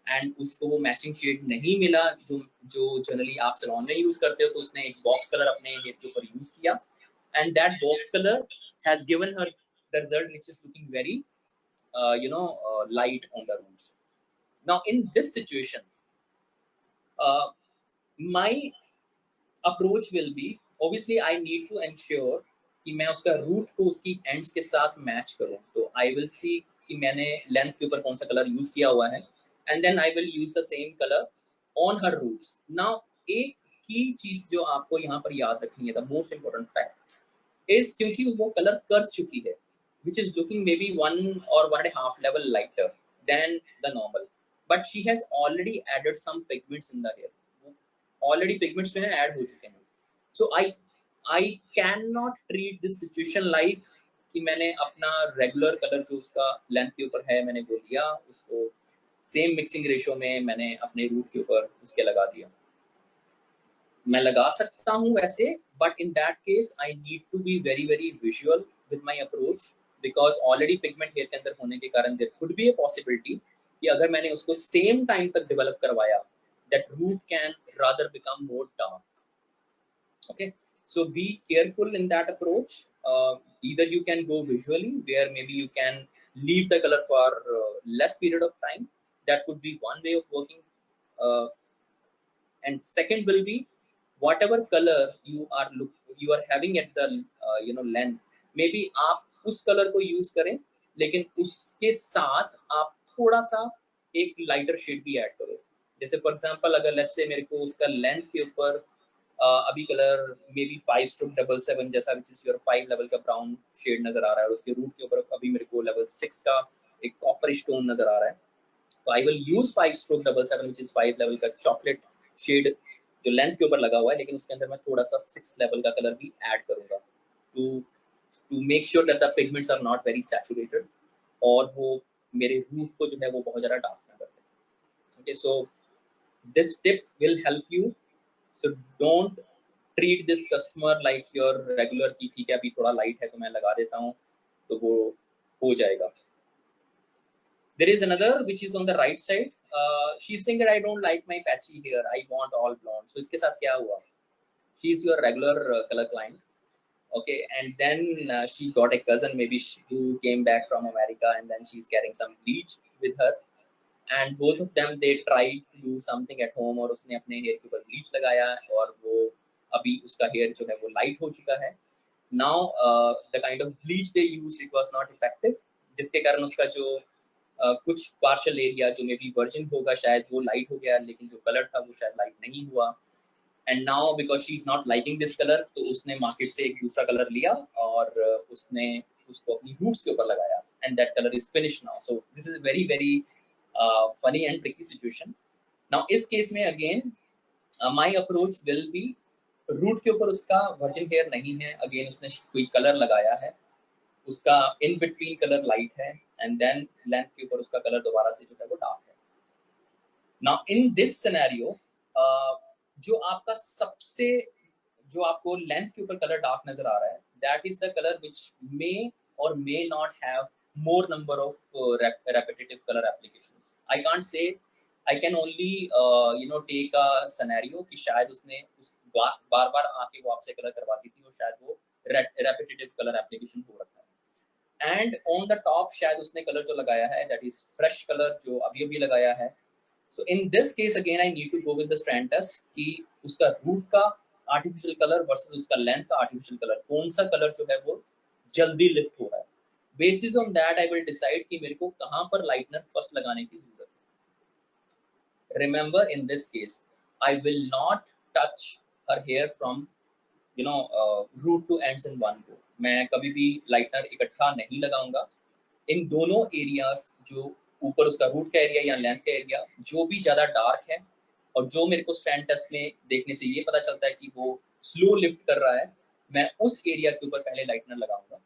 एंड उसको वो मैचिंग शेड नहीं मिला जो जो जनरली आप सैलून में यूज करते हो, तो उसने एक बॉक्स कलर अपने हेयर के ऊपर यूज किया and that box colour has given her the result which is looking very light on the roots. Now in this situation my approach will be, obviously I need to ensure कि मैं उसका root को उसकी ends के साथ match करूं. तो I will see कि मैंने लेंथ के ऊपर कौन सा कलर यूज किया हुआ है and then I will use the same colour on her roots. Now एक की चीज जो आपको यहाँ पर याद रखनी है, the most important fact is, क्योंकि वो कलर कर चुकी है which is looking maybe 1 or 1.5 level lighter than the normal, but she has already added some pigments in the hair. Already pigments जो हैं add हो चुके हैं. So I cannot treat this situation like कि मैंने अपना रेगुलर कलर जो उसका लेंथ के ऊपर है मैंने वो लिया, उसको सेम मिक्सिंग रेशो में मैंने अपने रूट के ऊपर उसके लगा दिया. मैं लगा सकता हूँ वैसे, but in that case I need to be very very visual with my approach, because already pigment hair के अंदर होने के कारण there could be a possibility कि अगर मैंने उसको सेम टाइम तक डेवलप करवाया, that root can rather become more dark. Okay, so be careful in that approach. Either you can go visually, where maybe you can leave the color for less period of time. That could be one way of working. And second will be, whatever color you are having at the length, maybe आप उस color को use करें, लेकिन उसके साथ आप थोड़ा सा एक lighter shade भी add करो. जैसे for example अगर let's say मेरे को उसका length के ऊपर अभी कलर मे बी 5/777 जैसा विच इज योर 5 लेवल का ब्राउन शेड नजर आ रहा है, और उसके रूट के ऊपर अभी मेरे को लेवल 6 का एक कॉपर स्टोन नजर आ रहा है. तो आई will use 5/777 which is 5 level का चॉकलेट शेड जो लेंथ के ऊपर लगा हुआ है, लेकिन उसके अंदर मैं थोड़ा सा 6 लेवल का कलर भी ऐड करूंगा to make sure that the pigments are not very saturated और वो मेरे रूट को जो है वो बहुत ज़्यादा डार्क ना करते. Okay, so this tip will help you. So don't treat this customer like your regular कि ठीक है अभी थोड़ा लाइट है तो मैं लगा देता हूँ तो वो हो जाएगा. There is another which is on the right side. She's saying that I don't like my patchy hair. I want all blonde. So इसके साथ क्या हुआ? She is your regular color client. Okay, and then she got a cousin maybe who came back from America, and then she's carrying some bleach with her. And both of them they tried to do something at home और उसने अपने hair के ऊपर bleach लगाया और वो अभी उसका हेयर जो है वो लाइट हो चुका है. Now the kind of bleach they used it was not effective, जिसके कारण उसका जो कुछ पार्शियल एरिया जो मे बी वर्जिन होगा शायद वो लाइट हो गया, लेकिन जो कलर था वो शायद लाइट नहीं हुआ. And now because she is not liking this colour, तो उसने मार्केट से एक दूसरा कलर लिया और उसने उसको अपनी रूट्स के ऊपर लगाया and that colour is finish now. So this is very very funny and tricky situation. Now इस केस में again my approach will be, root के ऊपर उसका वर्जिन हेयर नहीं है, अगेन उसने कोई कलर लगाया है, उसका इन बिटवीन कलर लाइट है एंड देन लेंथ के ऊपर उसका कलर दोबारा से जो है वो डार्क है. नाउ इन दिस सिनेरियो जो आपका सबसे जो आपको लेंथ के ऊपर कलर डार्क नजर आ रहा है, that is the colour which may or may not have more number of repetitive color applications. I can't say, I can only take a scenario कि शायद उसने उस बार बार आके वो आपसे कलर करवाती थी और शायद वो repetitive color application हो रखा है. And on the top शायद उसने कलर जो लगाया है that is fresh color जो अभी अभी लगाया है. So in this case again I need to go with the strand test कि उसका रूट का artificial color versus उसका लेंथ का artificial color, कौन सा कलर जो है वो जल्दी लिफ्ट हो रहा है. Basis on that I will decide कि मेरे को कहाँ पर लाइटनर फर्स्ट लगाने की जरूरत है. Remember in this case I will not touch her hair from root to ends in one go. मैं कभी भी लाइटनर इकट्ठा नहीं लगाऊंगा. इन दोनों एरियाज जो ऊपर उसका रूट का एरिया या लेंथ का एरिया जो भी ज़्यादा डार्क है और जो मेरे को स्ट्रैंड टेस्ट में देखने से ये पता चलता है कि वो स्लो लिफ्ट कर रहा है, मैं उस एरिया के ऊपर पहले लाइटनर लगाऊंगा,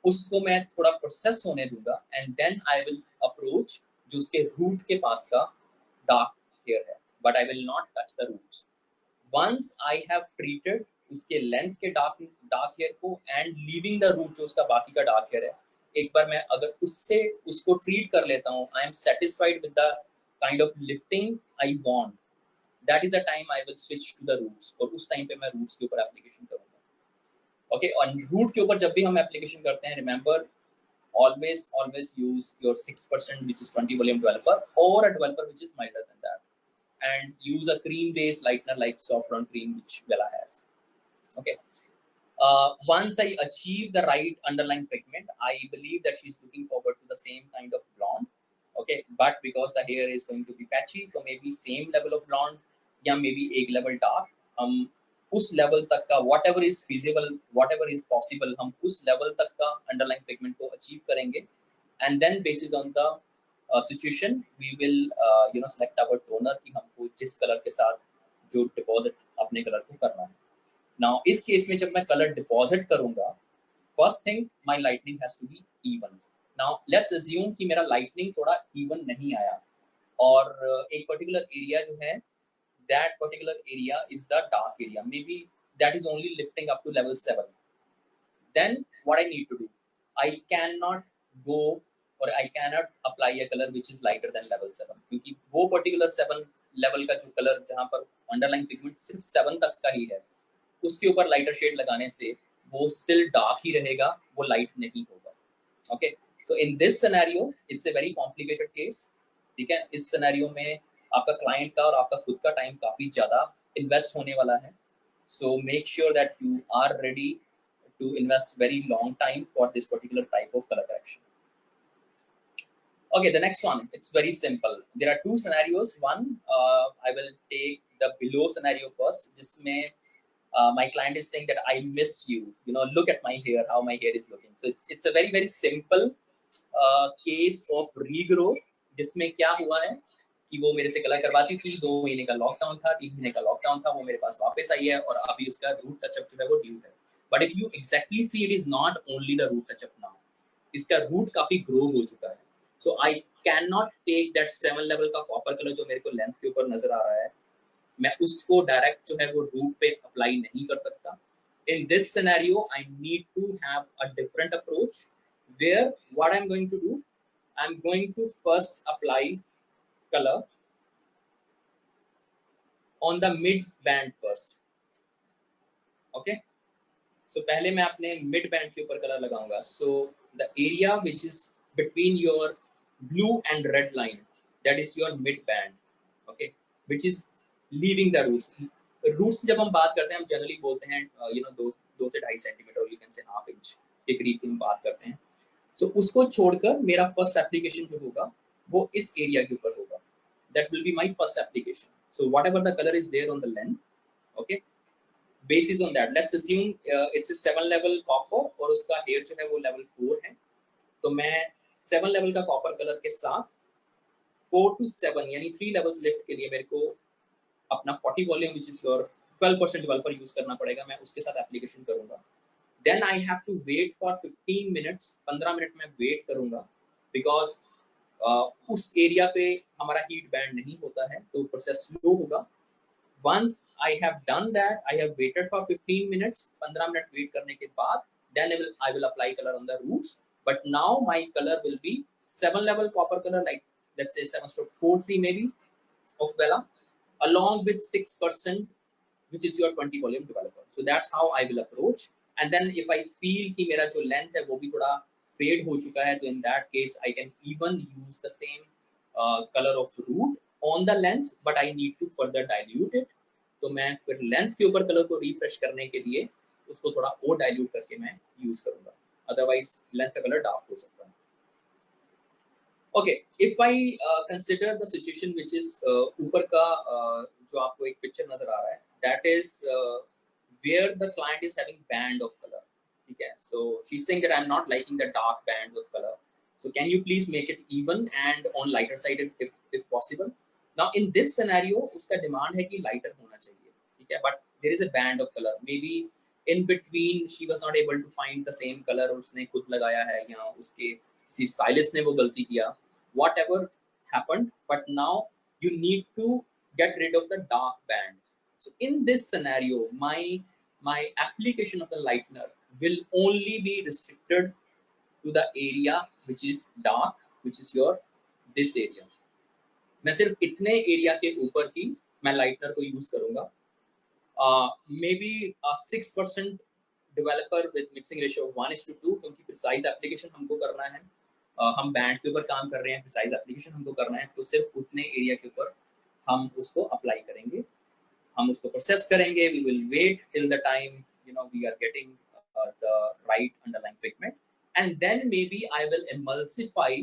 उसको मैं थोड़ा प्रोसेस होने दूंगा, and then I will approach जो उसके रूट के पास का डार्क हेयर है, but I will not touch the roots. Once I have treated उसके लेंथ के डार्क डार्क हेयर को एंड लीविंग द रूट जो उसका बाकी का डार्क हेयर है, एक बार मैं अगर उससे उसको ट्रीट कर लेता हूँ, I am satisfied with the kind of lifting I want, that is the time I will switch to the roots, और उस टाइम पे मैं रूट्स के ऊपर एप्लीकेशन करूंगा। ओके, और रूट के ऊपर जब भी हम एप्लीकेशन करते हैं, remember always use your 6% which is 20 volume developer, or a developer which is milder than that, and use a cream based lightener like Saffron cream which Vela has. Okay, once I achieve the right underlying pigment, I believe that she's looking forward to the same kind of blonde. Okay, but because the hair is going to be patchy, so maybe same level of blonde या maybe एक level dark, हम उस level तक का whatever is feasible, whatever is possible, हम उस level तक का underlying pigment को अचीव करेंगे, and then basis on the situation we will select our toner कि हमको जिस कलर के साथ जो डिपॉजिट अपने कलर को करना है। नाउ इस केस में जब मैं कलर डिपॉजिट करूंगा, first thing my lightening has to be even. Now let's assume कि मेरा लाइटनिंग थोड़ा इवन नहीं आया, और एक पर्टिकुलर एरिया जो है, that particular area is the dark area, maybe that is only lifting up to level 7, then what I need to do, I cannot go or I cannot apply a color which is lighter than level 7, क्योंकि वो particular 7 level का जो colour जहाँ पर underlying pigment सिर्फ 7 तक का ही है, उसके ऊपर लाइटर शेड लगाने से वो स्टिल डार्क ही रहेगा, वो लाइट नहीं होगा। Okay, so in this scenario it's a very complicated case. ठीक है, इस सिनेरियो में आपका क्लाइंट का और आपका खुद का टाइम काफी ज्यादा इन्वेस्ट होने वाला है, so make sure that you are ready to invest very long time for this particular type of colour correction. Okay, the next one, it's very simple. There are two scenarios. One, I will take the below scenario first, जिसमें my client is saying that I missed you. Look at my hair, how my hair is looking. So it's a very very simple case of regrowth, जिसमें क्या हुआ है कि वो मेरे से colour करवाती थी, 2 महीने का लॉकडाउन था, 3 महीने का लॉकडाउन था, वो मेरे पास वापस आई है और अभी उसका रूट टचअप जो है वो ड्यू है। But if you exactly see, it is not only the root touch up now, इसका रूट काफी ग्रो हो चुका है। So I can not take that 7 level का कॉपर कलर जो मेरे को लेंथ के ऊपर नजर आ रहा है, मैं उसको डायरेक्ट जो है वो रूट पे अप्लाई नहीं कर सकता। In this scenario, I need to have a different approach where what I'm going to do, I'm going to first apply color on the mid band first. Okay, so पहले मैं अपने mid band के ऊपर colour लगाऊंगा। So the area which is between your blue and red line, that is your mid band, okay, which is leaving the roots. Roots जब हम बात करते हैं, हम जनरली बोलते हैं 2 से 2.5 centimetre, you can say half inch के करीब की हम बात करते हैं। सो उसको छोड़कर मेरा फर्स्ट एप्लीकेशन जो होगा वो इस एरिया के ऊपर होगा, that will be my first application. So whatever the colour is there on the length, okay, basis on that let's assume it's a 7 level copper और उसका हेयर जो है वो लेवल 4 है, तो मैं 7 लेवल का कॉपर कलर के साथ 4 to 7 यानी 3 लेवल्स लिफ्ट के लिए मेरे को अपना 40 volume which is your 12% developer use करना पड़ेगा, मैं उसके साथ एप्लीकेशन करूंगा। Then I have to wait for 15 minutes, 15 minute में वेट करूंगा, बिकॉज उस एरिया पे हमारा हीट बैंड नहीं होता है, तो प्रोसेस स्लो होगा। Once I have done that, I have waited for 15 minutes, 15 minute wait करने के बाद then I will apply colour on the roots, but now my colour will be 7 level copper colour, like let's say 7/43 maybe of Vela, along with 6% which is your 20 volume developer. So that's how I will approach. And then if I feel कि मेरा जो length है वो भी थोड़ा fade हो चुका है, तो in that case I can even use the same color of root on the length, but I need to further dilute it. तो मैं फिर length के ऊपर कलर को refresh करने के लिए उसको थोड़ा और dilute करके मैं use करूँगा, otherwise length का कलर dark हो सकता है। Okay, if I consider the situation which is ऊपर का जो आपको एक पिक्चर नजर आ रहा है, that is where the client is having band of color, ठीक है, so she's saying that I'm not liking the dark bands of color, so can you please make it even and on lighter side if possible. Now in this scenario उसका demand है कि lighter होना चाहिए, ठीक है, but there is a band of color, maybe in between she was not able to find the same color, उसने खुद लगाया है या उसके किसी stylist ने वो गलती किया, whatever happened, but now you need to get rid of the dark band. So in this scenario, my application of the lightener will only be restricted to the area which is dark, which is your this area. मैं सिर्फ इतने area के ऊपर ही मैं lightener को use करूंगा. Maybe a 6% developer with mixing ratio of 1:2, क्योंकि precise application हमको करना है, हम बैंड के ऊपर काम कर रहे हैं, प्रिसाइज एप्लीकेशन हमको करना है, तो सिर्फ उतने एरिया के ऊपर हम उसको अप्लाई करेंगे, हम उसको प्रोसेस करेंगे. We will wait till the time we are getting the right underline pigment, and then may be I will emulsify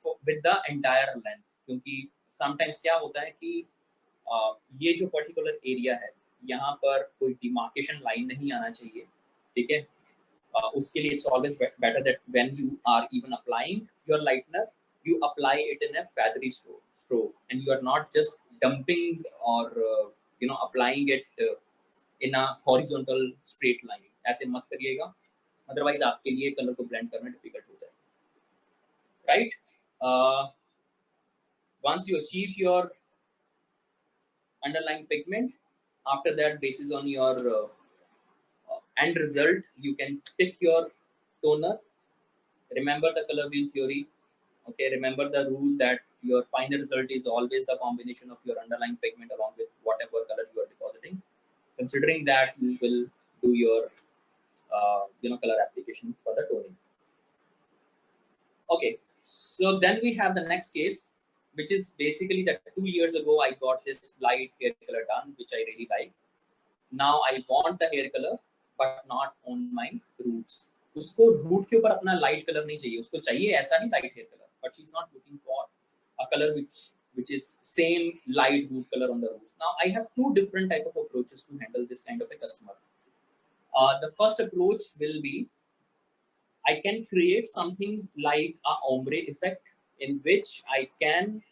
with the entire length. क्योंकि समटाइम्स क्या होता है कि ये जो पर्टिकुलर एरिया है यहाँ पर कोई डिमार्केशन लाइन नहीं आना चाहिए, ठीक है. उसके लिए it's always better that when you are even applying your lightener, you apply it in a feathery stroke and you are not just dumping or applying it in a horizontal straight line. ऐसे मत करिएगा, otherwise आपके लिए colour को blend करना difficult हो जाएगा, right. Once you achieve your underlying pigment, after that, basis on your end result, you can pick your toner. Remember the color wheel theory. Okay, remember the rule that your final result is always the combination of your underlying pigment along with whatever color you are depositing. Considering that, you will do your color application for the toning. Okay, so then we have the next case, which is basically that 2 years ago I got this light hair color done, which I really like. Now I want the hair color, but not on my roots. उसको root के ऊपर अपना light colour नहीं चाहिए, उसको चाहिए ऐसा ही light hair colour, but she's not looking for a color which is same light root color on the roots. Now I have two different type of approaches to handle this kind of a customer. The first approach will be, I can create something like a ombre effect, in which I can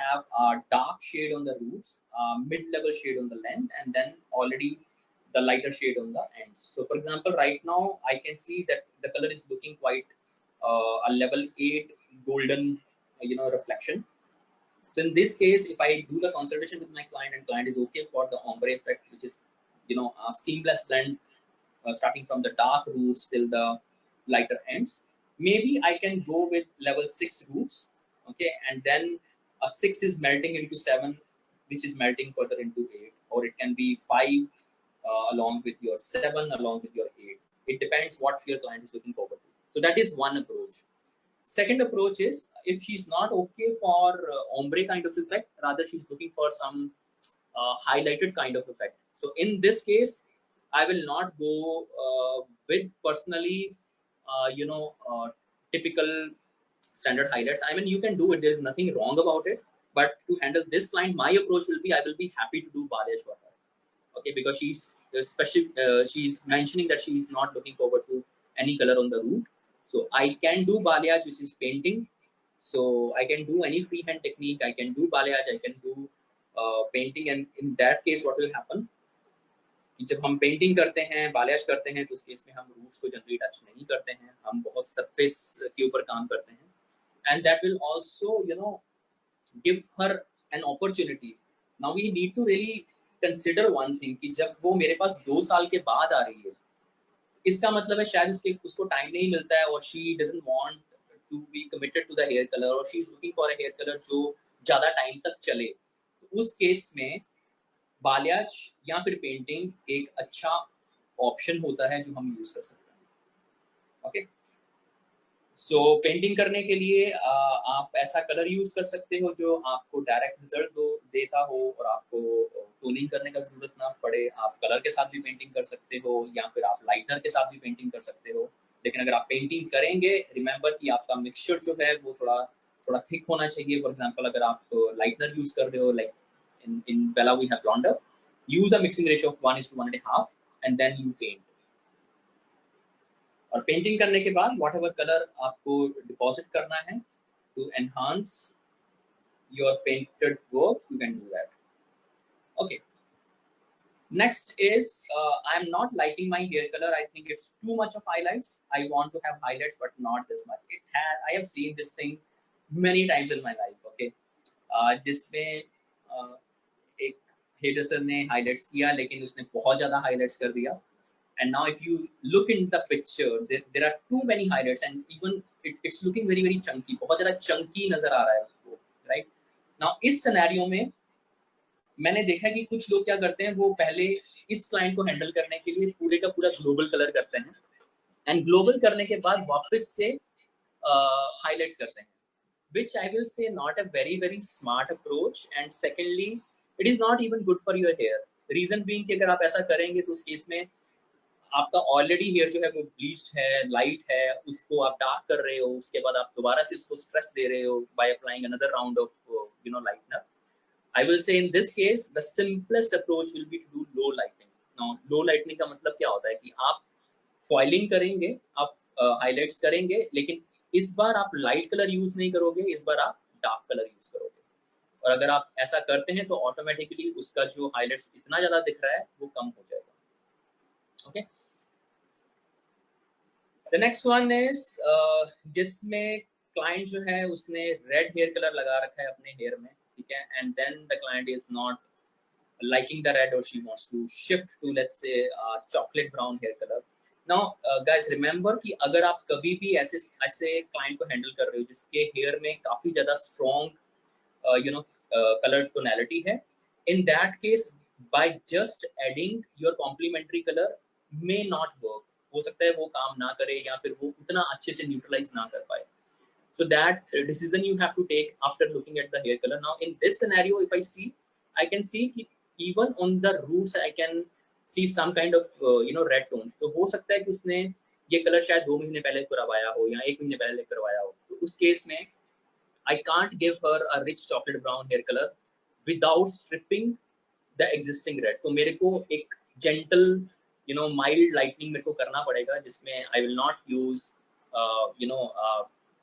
have a dark shade on the roots, mid-level shade on the length, and then already the lighter shade on the ends. So for example, right now I can see that the color is looking quite a level 8 golden reflection. So in this case, if I do the consultation with my client and client is okay for the ombre effect, which is a seamless blend starting from the dark roots till the lighter ends, maybe I can go with level 6 roots, okay, and then a 6 is melting into 7, which is melting further into 8, or it can be 5 along with your 7, along with your 8. It depends what your client is looking forward to. So that is one approach. Second approach is, if she's not okay for ombre kind of effect, rather she's looking for some highlighted kind of effect. So in this case, I will not go with personally typical standard highlights. I mean, you can do it, there is nothing wrong about it, but to handle this client, my approach will be, I will be happy to do balayage for her. Okay, because she's mentioning that she is not looking forward to any color on the root. So I can do balayage, which is painting. So I can do any freehand technique. I can do balayage, I can do painting, and in that case, what will happen? कि जब हम painting करते हैं, बालियाज करते हैं, तो उस case में हम रूट्स को जनरली टच नहीं करते हैं, हम बहुत सरफेस के ऊपर काम करते हैं, and that will also give her an opportunity. Now we need to really consider one thing कि जब वो मेरे पास 2 साल के बाद आ रही है, इसका मतलब है शायद उसको टाइम नहीं मिलता है, और she doesn't want to be committed to the hair colour, और she is looking for a hair colour जो ज़्यादा टाइम तक चले. तो उस केस में बालियाज या फिर पेंटिंग एक अच्छा ऑप्शन होता है जो हम यूज कर सकते हैं. ओके, सो पेंटिंग करने के लिए आप ऐसा कलर यूज कर सकते हो जो आपको डायरेक्ट रिजल्ट देता हो और आपको टोनिंग करने का जरूरत ना पड़े. आप कलर के साथ भी पेंटिंग कर सकते हो, या फिर आप लाइटनर के साथ भी पेंटिंग कर सकते हो. लेकिन अगर आप पेंटिंग करेंगे, रिमेंबर कि आपका मिक्सचर जो है वो थोड़ा थिक होना चाहिए. फॉर एग्जांपल, अगर आप लाइटनर यूज कर रहे हो, like in Vela we have blonder, use a mixing ratio of 1:1.5 and then you paint. और पेंटिंग करने के बाद वॉट एवर कलर आपको डिपॉजिट करना है to enhance your painted work, you can do that. Okay, Next is I'm not liking my hair color. I think it's too much of highlights. I want to have highlights but not this much. I have seen this thing many times in my life. Okay, जिसमें एक हेडरसर ने highlights किया लेकिन उसने बहुत ज़्यादा highlights कर दिया. And now if you look in the picture, there are too many highlights and even it's looking very very chunky. बहुत ज़्यादा chunky नज़र आ रहा है उसको, right? Now इस सिनेरियो में मैंने देखा कि कुछ लोग क्या करते हैं, वो पहले इस क्लाइंट को हैंडल करने के लिए पूरे का पूरा ग्लोबल कलर करते हैं एंड ग्लोबल करने के बाद वापस से हाईलाइट्स करते हैं, which I will say not a very very smart approach, and secondly it is not even good for your hair. Reason being कि अगर आप ऐसा करेंगे तो उस केस में आपका ऑलरेडी हेयर जो है वो ब्लीच्ड है, लाइट है, उसको आप डार्क कर रहे हो, उसके बाद आप दोबारा से उसको स्ट्रेस दे रहे हो by applying another round of lightener. I will say in this case the simplest approach will be to do low lighting. Now low lighting का मतलब क्या होता है कि आप फॉइलिंग करेंगे, आप हाईलाइट्स करेंगे, लेकिन इस बार आप लाइट कलर यूज नहीं करोगे, इस बार आप डार्क कलर यूज करोगे. और अगर आप ऐसा करते हैं तो ऑटोमेटिकली उसका जो हाईलाइट्स इतना ज्यादा दिख रहा है वो कम हो जाएगा. Okay, the next one is जिसमें क्लाइंट जो है उसने रेड हेयर कलर लगा रखा है अपने हेयर में, ठीक है, and then the client is not liking the red or she wants to shift to let's say chocolate brown hair color. Now guys remember कि अगर आप कभी भी ऐसे client को handle कर रहे हो जिसके hair में काफी ज़्यादा strong color tonality है, in that case by just adding your complementary color may not work. हो सकता है वो काम ना करे या फिर वो उतना अच्छे से neutralize ना कर पाए. So that decision you have to take after looking at the hair color. Now in this scenario if I can see even on the roots I can see some kind of red tone. तो हो सकता है कि उसने ये colour शायद 2 महीने पहले करवाया हो या 1 महीने पहले करवाया हो. तो उस केस में I can't give her a rich chocolate brown hair color without stripping the existing red. तो मेरे को एक gentle mild lightening मेरे को करना पड़ेगा जिसमें I will not use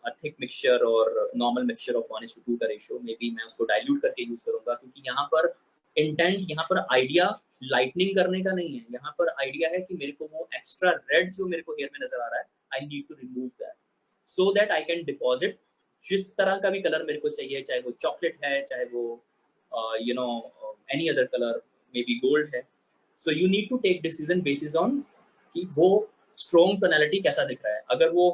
a thick mixture or normal mixture of 1:2 का रेशियो. मे बी मैं उसको डाइल्यूट करके यूज करूंगा क्योंकि यहाँ पर इंटेंट, यहाँ पर आइडिया लाइटनिंग करने का नहीं है. यहाँ पर आइडिया है कि मेरे को वो एक्स्ट्रा रेड जो मेरे को हेयर में नजर आ रहा है, I need to remove that so that I can deposit जिस तरह का भी कलर मेरे को चाहिए, चाहे वो चॉकलेट है, चाहे वो any other colour, may be gold है. So you need to take decision basis on कि वो स्ट्रॉन्ग टोनैलिटी कैसा दिख रहा है. अगर वो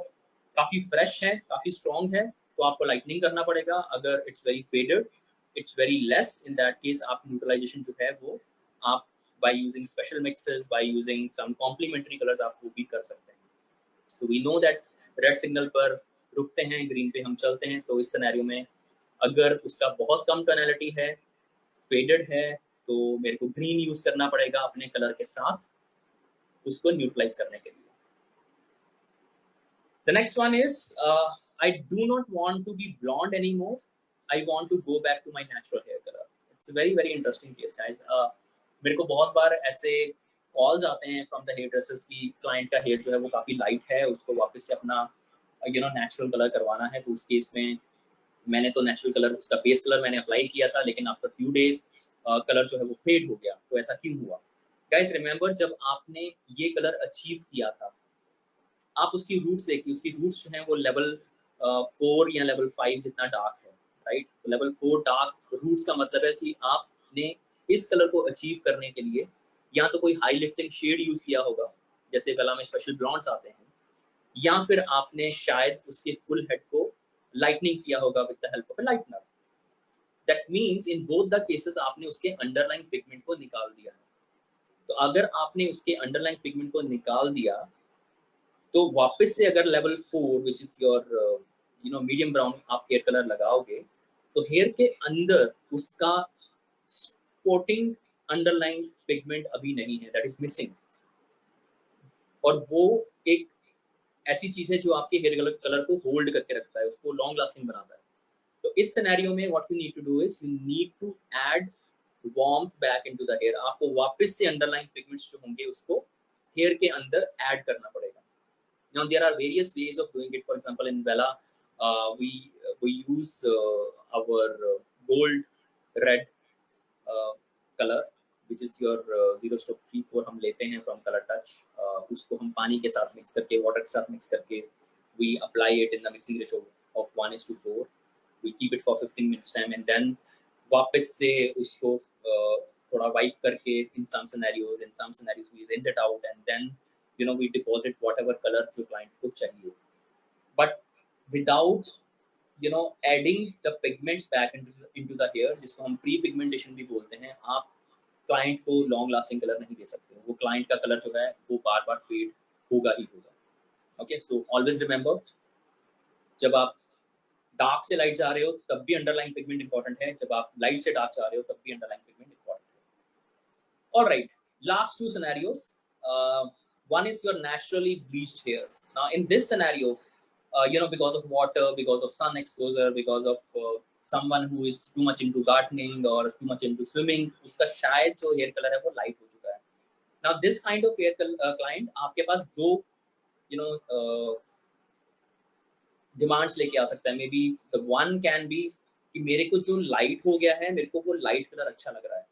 काफी फ्रेश है, काफी स्ट्रॉन्ग है, तो आपको लाइटनिंग करना पड़ेगा. अगर it's very faded, it's very less, in that case आप neutralization जो है वो आप by using special mixes, by using some complementary colors आप वो भी कर सकते हैं. So we know that red signal पर रुकते हैं, green पे हम चलते हैं. तो इस सिनेरियो में अगर उसका बहुत कम टोनैलिटी है, फेडेड है, तो मेरे को ग्रीन यूज करना पड़ेगा अपने कलर के साथ उसको न्यूट्रलाइज करने के लिए. The next one is I do not want to be blonde anymore. I want to go back to my natural hair color. It's a very very interesting case, guys. मेरे को बहुत बार ऐसे कॉल्स आते हैं from the hair dressers की client का hair जो है वो काफ़ी लाइट है, उसको वापस से अपना नेचुरल कलर करवाना है. तो उस केस में मैंने तो नेचुरल कलर, उसका बेस कलर मैंने अप्लाई किया था, लेकिन आफ्टर फ्यू डेज कलर जो है वो फेड हो गया. तो ऐसा क्यों हुआ? गाइस रिमेंबर, जब आपने ये कलर अचीव किया था, आप उसकी रूट्स देखिए. उसकी रूट्स जो हैं वो लेवल 4 या लेवल 5 जितना डार्क है, राइट. तो लेवल 4 डार्क रूट्स का मतलब है कि आपने इस कलर को अचीव करने के लिए या तो कोई हाई लिफ्टिंग शेड यूज किया होगा, जैसे गला में स्पेशल ब्लॉन्ड्स आते हैं, या फिर आपने शायद उसके फुल हेड को लाइटनिंग किया होगा with the help of a lightener. That means in both the cases आपने उसके अंडरलाइंग पिगमेंट को निकाल दिया है. तो अगर आपने उसके अंडरलाइंग पिगमेंट को निकाल दिया तो वापस से अगर level 4 which is your medium brown आप हेयर कलर लगाओगे, तो हेयर के अंदर उसका स्पॉटिंग अंडरलाइन पिगमेंट अभी नहीं है, दैट इज मिसिंग. और वो एक ऐसी चीज है जो आपके हेयर कलर को होल्ड करके रखता है, उसको लॉन्ग लास्टिंग बनाता है. तो इस सिनेरियो में what you need to do is you need to add warmth back into the hair. आपको वापस से अंडरलाइन पिगमेंट्स जो होंगे उसको हेयर के अंदर ऐड करना पड़ेगा. Now there are various ways of doing it. For example, in Vela, we use our gold red color, which is your 0.34 हम लेते हैं from color touch, उसको हम पानी के साथ मिक्स करके, वाटर के साथ मिक्स करके we apply it in the mixing ratio of 1:4. We keep it for 15 minutes time and then वापस से उसको थोड़ा wipe करके in some scenarios we rinse it out and then we deposit whatever color जो client को चाहिए, but without adding the pigments back into the hair, जिसको हम pre-pigmentation भी बोलते हैं. आप क्लाइंट को लॉन्ग लास्टिंग कलर नहीं दे सकते, वो क्लाइंट का कलर जो है वो बार बार फेड होगा ही होगा. ओके, सो ऑलवेज रिमेंबर, जब आप डार्क से लाइट जा रहे हो तब भी अंडरलाइन पिगमेंट इंपॉर्टेंट है, जब आप लाइट से डार्क जा रहे हो तब भी अंडरलाइन पिगमेंट इंपॉर्टेंट है. Alright, last two scenarios. One is your naturally bleached hair. Now in this scenario, because of water, because of sun exposure, because of someone who is too much into gardening or too much into swimming, उसका शायद जो hair colour है वो light हो चुका है. Now this kind of hair client आपके पास दो डिमांड्स लेके आ सकता है. May be the one can be कि मेरे को जो लाइट हो गया है, मेरे को वो लाइट कलर अच्छा लग रहा है,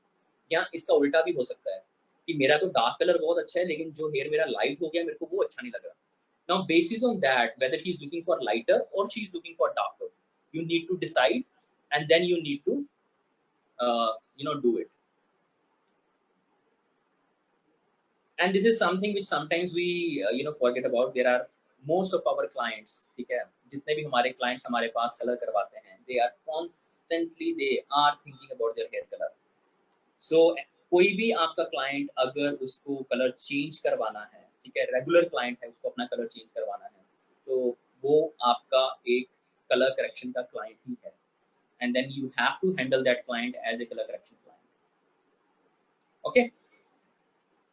या इसका उल्टा भी हो सकता है कि मेरा तो डार्क कलर बहुत अच्छा है लेकिन जो हेयर मेरा लाइट हो गया मेरे को वो अच्छा नहीं लग रहा. Now, basis on that, whether she is looking for lighter or she is looking for darker, you need to decide, and then you need to, do it. And this is something which sometimes we, forget about. There are most of our clients, ठीक है, जितने भी हमारे clients हमारे पास color करवाते हैं, they are constantly thinking about their hair color. So, कोई भी आपका client अगर उसको color change करवाना है, ठीक है, रेगुलर क्लाइंट है, उसको अपना कलर चेंज करवाना है, तो वो आपका एक कलर करेक्शन का क्लाइंट ही है, and then you have to handle that client as a colour correction client. Okay,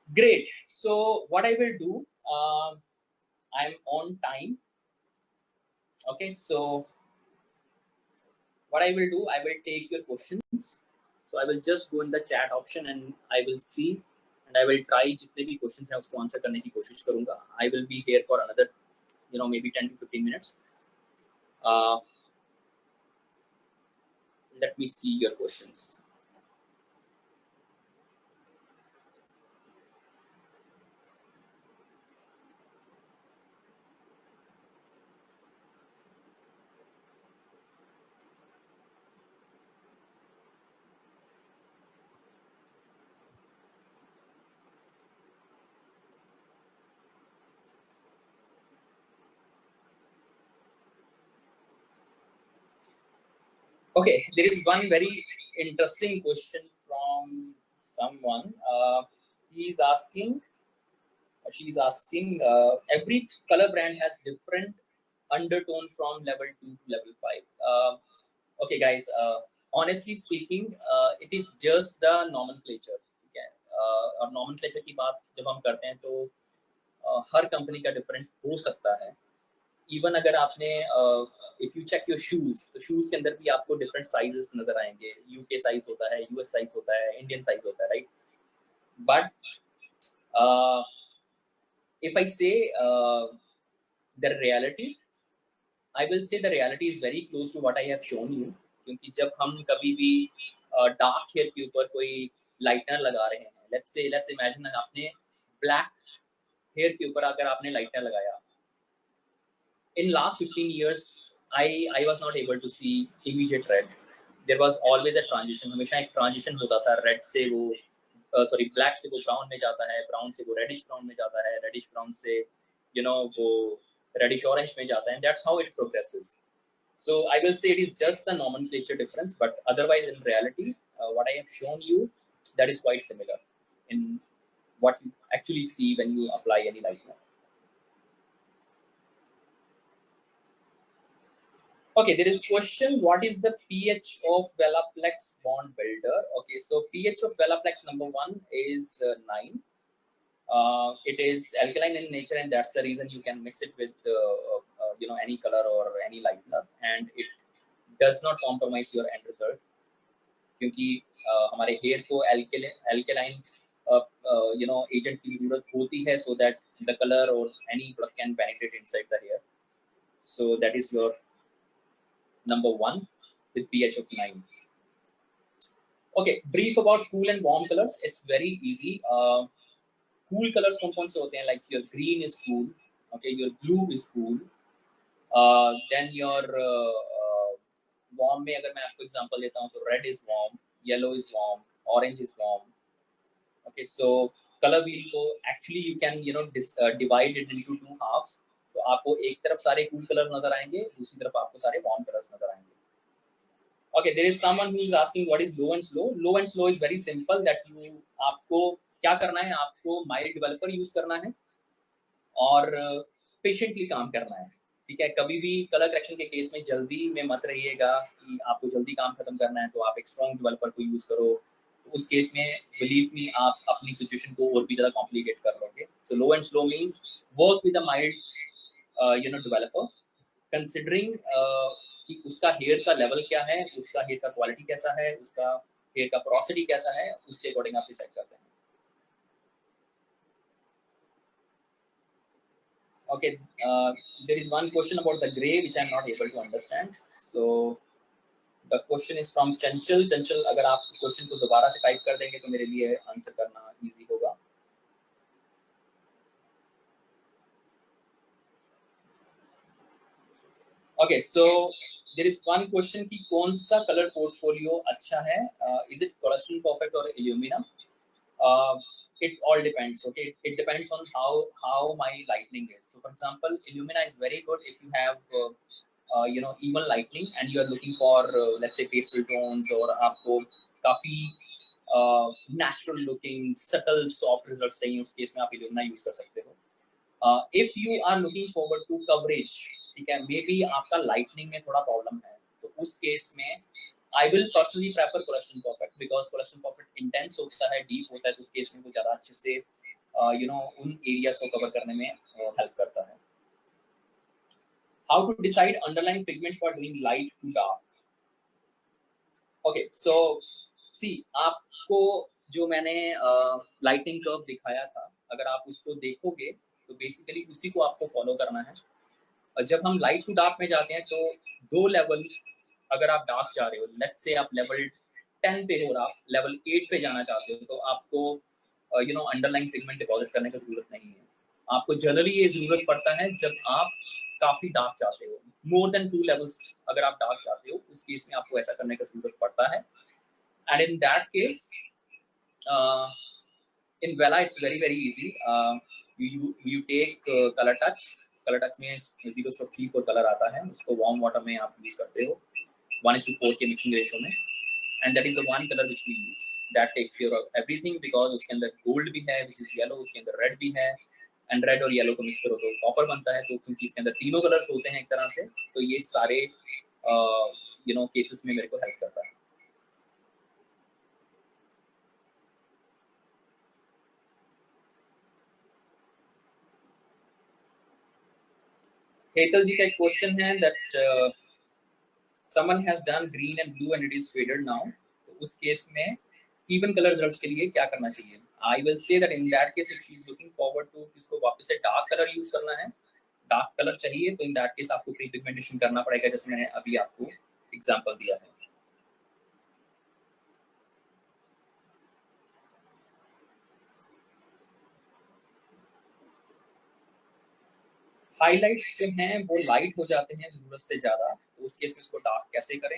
great. So what I will do, I am on time. Okay, so what I will do, I will take your questions. So I will just go in the chat option and I will see and I will try जितने भी questions हैं उसको answer करने की कोशिश करूँगा. I will be here for another, maybe 10 to 15 minutes. Let me see your questions. Okay, there is one very interesting question from someone. She's asking, every color brand has different undertone from level 2 to level 5. Okay, guys, honestly speaking, it is just the nomenclature. ठीक है, और nomenclature की बात जब हम करते हैं तो हर कंपनी का डिफरेंट हो सकता है. इवन अगर आपने if you check your shoes, तो शूज के अंदर भी आपको डिफरेंट साइजेस नजर आएंगे. यूके साइज होता है, यूएस साइज होता है, इंडियन साइज होता है, right? But if I say the reality, I will say the reality is very close to what I have shown you. क्योंकि जब हम कभी भी डार्क हेयर के ऊपर कोई लाइटनर लगा रहे हैं, let's imagine आपने ब्लैक हेयर के ऊपर अगर आपने लाइटनर लगाया, in last 15 years I was not able to see immediate red. There was always a transition. हमेशा एक transition होता था, रेड से वो ब्लैक से वो ब्राउन में जाता है, ब्राउन से वो रेडिश ब्राउन में जाता है, रेडिश ब्राउन से वो रेडिश ऑरेंज में जाता है, and that's how it progresses. So I will say it is just the nomenclature difference, but otherwise in reality what I have shown you, that is quite similar in what you actually see when you apply any lightener. Okay, there is question, what is the pH of Velaplex Bond Builder? Okay, so pH of Velaplex number 1 is 9. It is alkaline in nature, and that's the reason you can mix it with any color or any lightener, and it does not compromise your end result. क्योंकि हमारे hair को alkaline agent की जरूरत होती है, so that the color or any product can penetrate inside the hair. So that is your number 1 with pH of 9. Okay, brief about cool and warm colors. It's very easy. Cool colors कौन से होते हैं? Like your green is cool, okay, your blue is cool. Then your warm में अगर मैं आपको example देता हूँ तो red is warm, yellow is warm, orange is warm. Okay, so color wheel को actually you can divide it into two halves. तो आपको एक तरफ सारे cool color नजर आएंगे, दूसरी तरफ आपको सारे warm colors नजर आएंगे. Okay, there is someone who is asking what is low and slow. Low and slow is very simple that आपको क्या करना है, आपको mild developer use करना है और patiently काम करना है. ठीक है, कभी भी कलर करेक्शन के केस में जल्दी में मत रहिएगा कि आपको जल्दी काम खत्म करना है तो आप एक स्ट्रॉन्ग डेवलपर को यूज करो. तो उस केस में बिलीव मी आप अपनी सिचुएशन को और भी ज़्यादा कॉम्प्लिकेट कर लोगे. So low and slow means work with a mild developer considering कि उसका हेयर का लेवल क्या है, उसका हेयर का क्वालिटी कैसा है, उसका हेयर का पोरोसिटी कैसा है, उसके अकॉर्डिंग आप डिसाइड करते हैं. Okay, there is one question about the gray which I am not able to understand. So the question is from Chanchal. Chanchal, अगर आप क्वेश्चन को दोबारा से टाइप कर देंगे तो मेरे लिए आंसर करना इजी होगा. Okay, so there is one question कि कौन सा कलर पोर्टफोलियो अच्छा है? Is it Colossal Perfect or Illumina? It all depends. Okay, it depends on how my lighting is. So for example, Illumina is very good if you have even lighting and you are looking for let's say pastel tones और आपको काफी natural looking subtle soft results चाहिए, उस case में आप Illumina use कर सकते हो. If you are looking forward to coverage, ठीक है, मे बी आपका लाइटनिंग में थोड़ा प्रॉब्लम है, तो उस केस में I will personally prefer cholesterol perfect because cholesterol perfect intense होता है, डीप होता है, तो उस केस में वो ज़्यादा अच्छे से उन एरियाज को कवर करने में हेल्प करता है. How to decide underline pigment for doing light to dark? Okay, so see आपको जो मैंने लाइटिंग कर्व दिखाया था, अगर आप उसको देखोगे तो बेसिकली उसी को आपको फॉलो करना है. जब हम लाइट टू डार्क में जाते हैं तो दो लेवल, अगर आप डार्क जा रहे हो, लेट्स से आप लेवल 10 पे हो और आप लेवल 8 पे जाना चाहते हो, तो आपको अंडरलाइन पिगमेंट डिपॉजिट करने की जरूरत नहीं है. आपको जनरली ये जरूरत पड़ता है जब आप काफी डार्क जाते हो, मोर देन 2 लेवल्स अगर आप डार्क जाते हो, उस केस में आपको ऐसा करने की जरूरत पड़ता है. And in that case in Vela it's very easy. You take color touch में 0/3 कलर आता है, उसको वार्म वाटर में आप यूज करते हो 1:4 के मिक्सिंग रेशियो में, and that is the one colour which we use. That takes care of everything because उसके अंदर गोल्ड भी है व्हिच इज येलो, उसके अंदर रेड भी है, एंड रेड और येलो को मिक्स करो तो कॉपर बनता है. तो क्योंकि इसके अंदर तीनों कलर्स होते हैं एक तरह से, तो ये सारे केसेस में मेरे को हेल्प करता है. हेतल जी का एक क्वेश्चन है that someone has done green and blue and it is faded now, तो उस केस में even color results के लिए क्या करना चाहिए? I will say that in that case if she is looking forward to इसको वापस से dark color यूज करना है, dark color चाहिए, तो in that case आपको pre pigmentation करना पड़ेगा, जैसे मैंने अभी आपको एग्जांपल दिया है. हाईलाइट्स जो हैं वो लाइट हो जाते हैं जरूरत से ज्यादा, तो उस केस में इसको डार्क कैसे करें?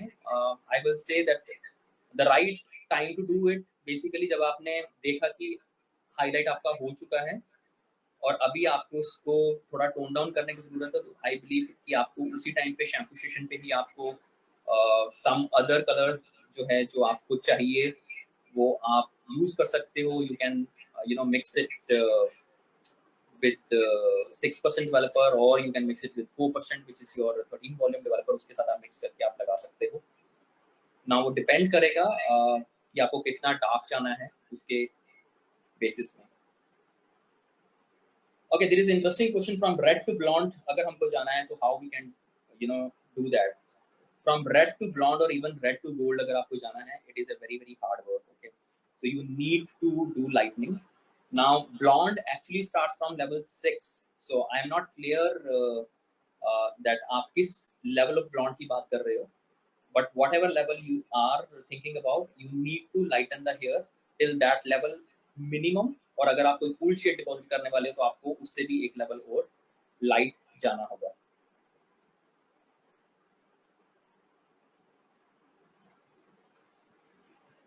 I will say that the right time to do it, basically जब आपने देखा कि हाईलाइट आपका हो चुका है और अभी आपको उसको थोड़ा टोन डाउन करने की जरूरत है, तो आई बिलीव कि आपको उसी टाइम पे शैम्पू सेशन पे ही आपको सम अदर कलर जो है जो आपको चाहिए वो आप यूज कर सकते हो. You can mix it with 6% developer or you can mix it with 4% which is your 13 volume developer, उसके साथ आप मिक्स करके आप लगा सकते हो. ना वो डिपेंड करेगा कि आपको कितना डार्क जाना है उसके बेसिस में. Okay, there is interesting question from red to blonde. अगर हमको जाना है तो how we can do that from red to blonde और इवन रेड टू गोल्ड. अगर आपको जाना है it is a very hard work. Okay, so you need to do lightening. Now blonde actually starts from level 6, so I am not clear that आप किस level of blonde की बात कर रहे हो, but whatever level you are thinking about, you need to lighten the hair till that level minimum. और अगर आप कोई cool shade deposit करने वाले हो तो आपको उससे भी एक level और light जाना होगा.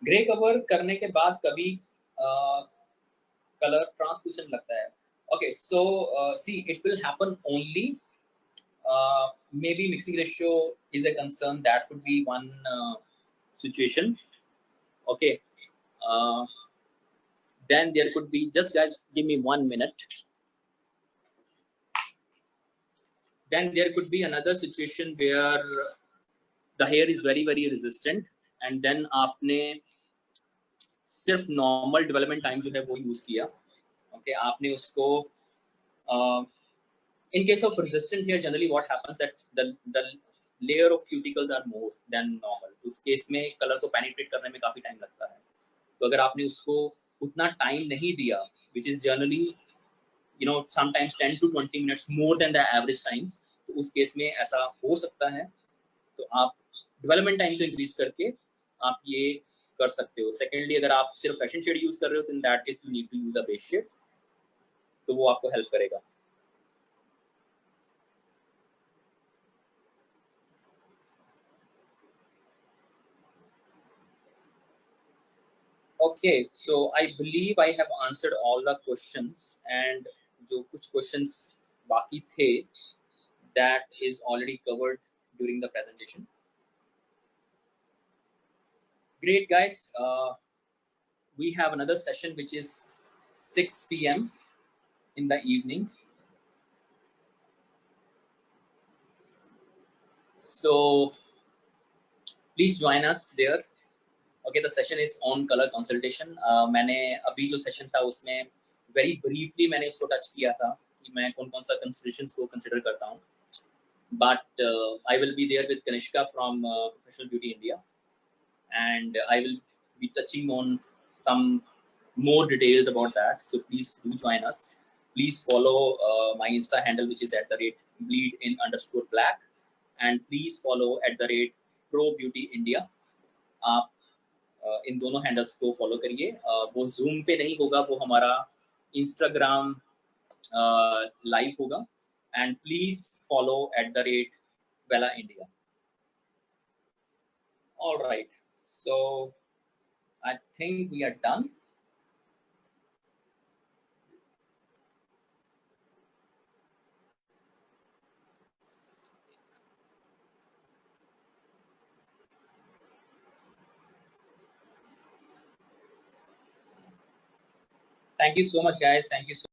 ग्रे कवर करने के बाद कभी कलर ट्रांसलूसेंट लगता है. Okay, so see, it will happen only maybe mixing ratio is a concern. That could be one situation. Okay, then there could be, just guys give me 1 minute. Then there could be another situation where the hair is very resistant, and then आपने सिर्फ normal development time जो है वो use किया. Okay, आपने उसको in case of resistant hair, generally what happens that the layer of cuticles are more than normal. उस case में कलर को पेनिट्रेट करने में काफी टाइम लगता है. तो अगर आपने उसको उतना टाइम नहीं दिया, which is generally sometimes 10 to 20 minutes more than the average time, तो उस केस में ऐसा हो सकता है. तो आप डेवलपमेंट टाइम तो इंक्रीज करके आप ये कर सकते हो. सेकेंडली, अगर आप सिर्फ फैशन शेड यूज कर रहे हो तो in that case you need to use a base shade, तो वो आपको हेल्प करेगा. Okay, so I believe I have answered all the questions, and जो कुछ questions बाकी थे, that is already covered during the presentation. Great, guys. We have another session which is 6 p.m. in the evening. So please join us there. Okay, the session is on color consultation. मैंने अभी जो session था उसमें very briefly मैंने इसको touch किया था कि मैं कौन-कौन सा considerations को consider करता हूँ. But I will be there with Kanishka from Professional Beauty India, and I will be touching on some more details about that. So please do join us. Please follow my Insta handle, which is @bleedin_black, and please follow @ProBeautyIndia. आप इन दोनों handles को follow करिए. वो zoom पे नहीं होगा, वो हमारा इंस्टाग्राम लाइव होगा. And please follow @Bella India. All right, so I think we are done. Thank you so much, guys. Thank you so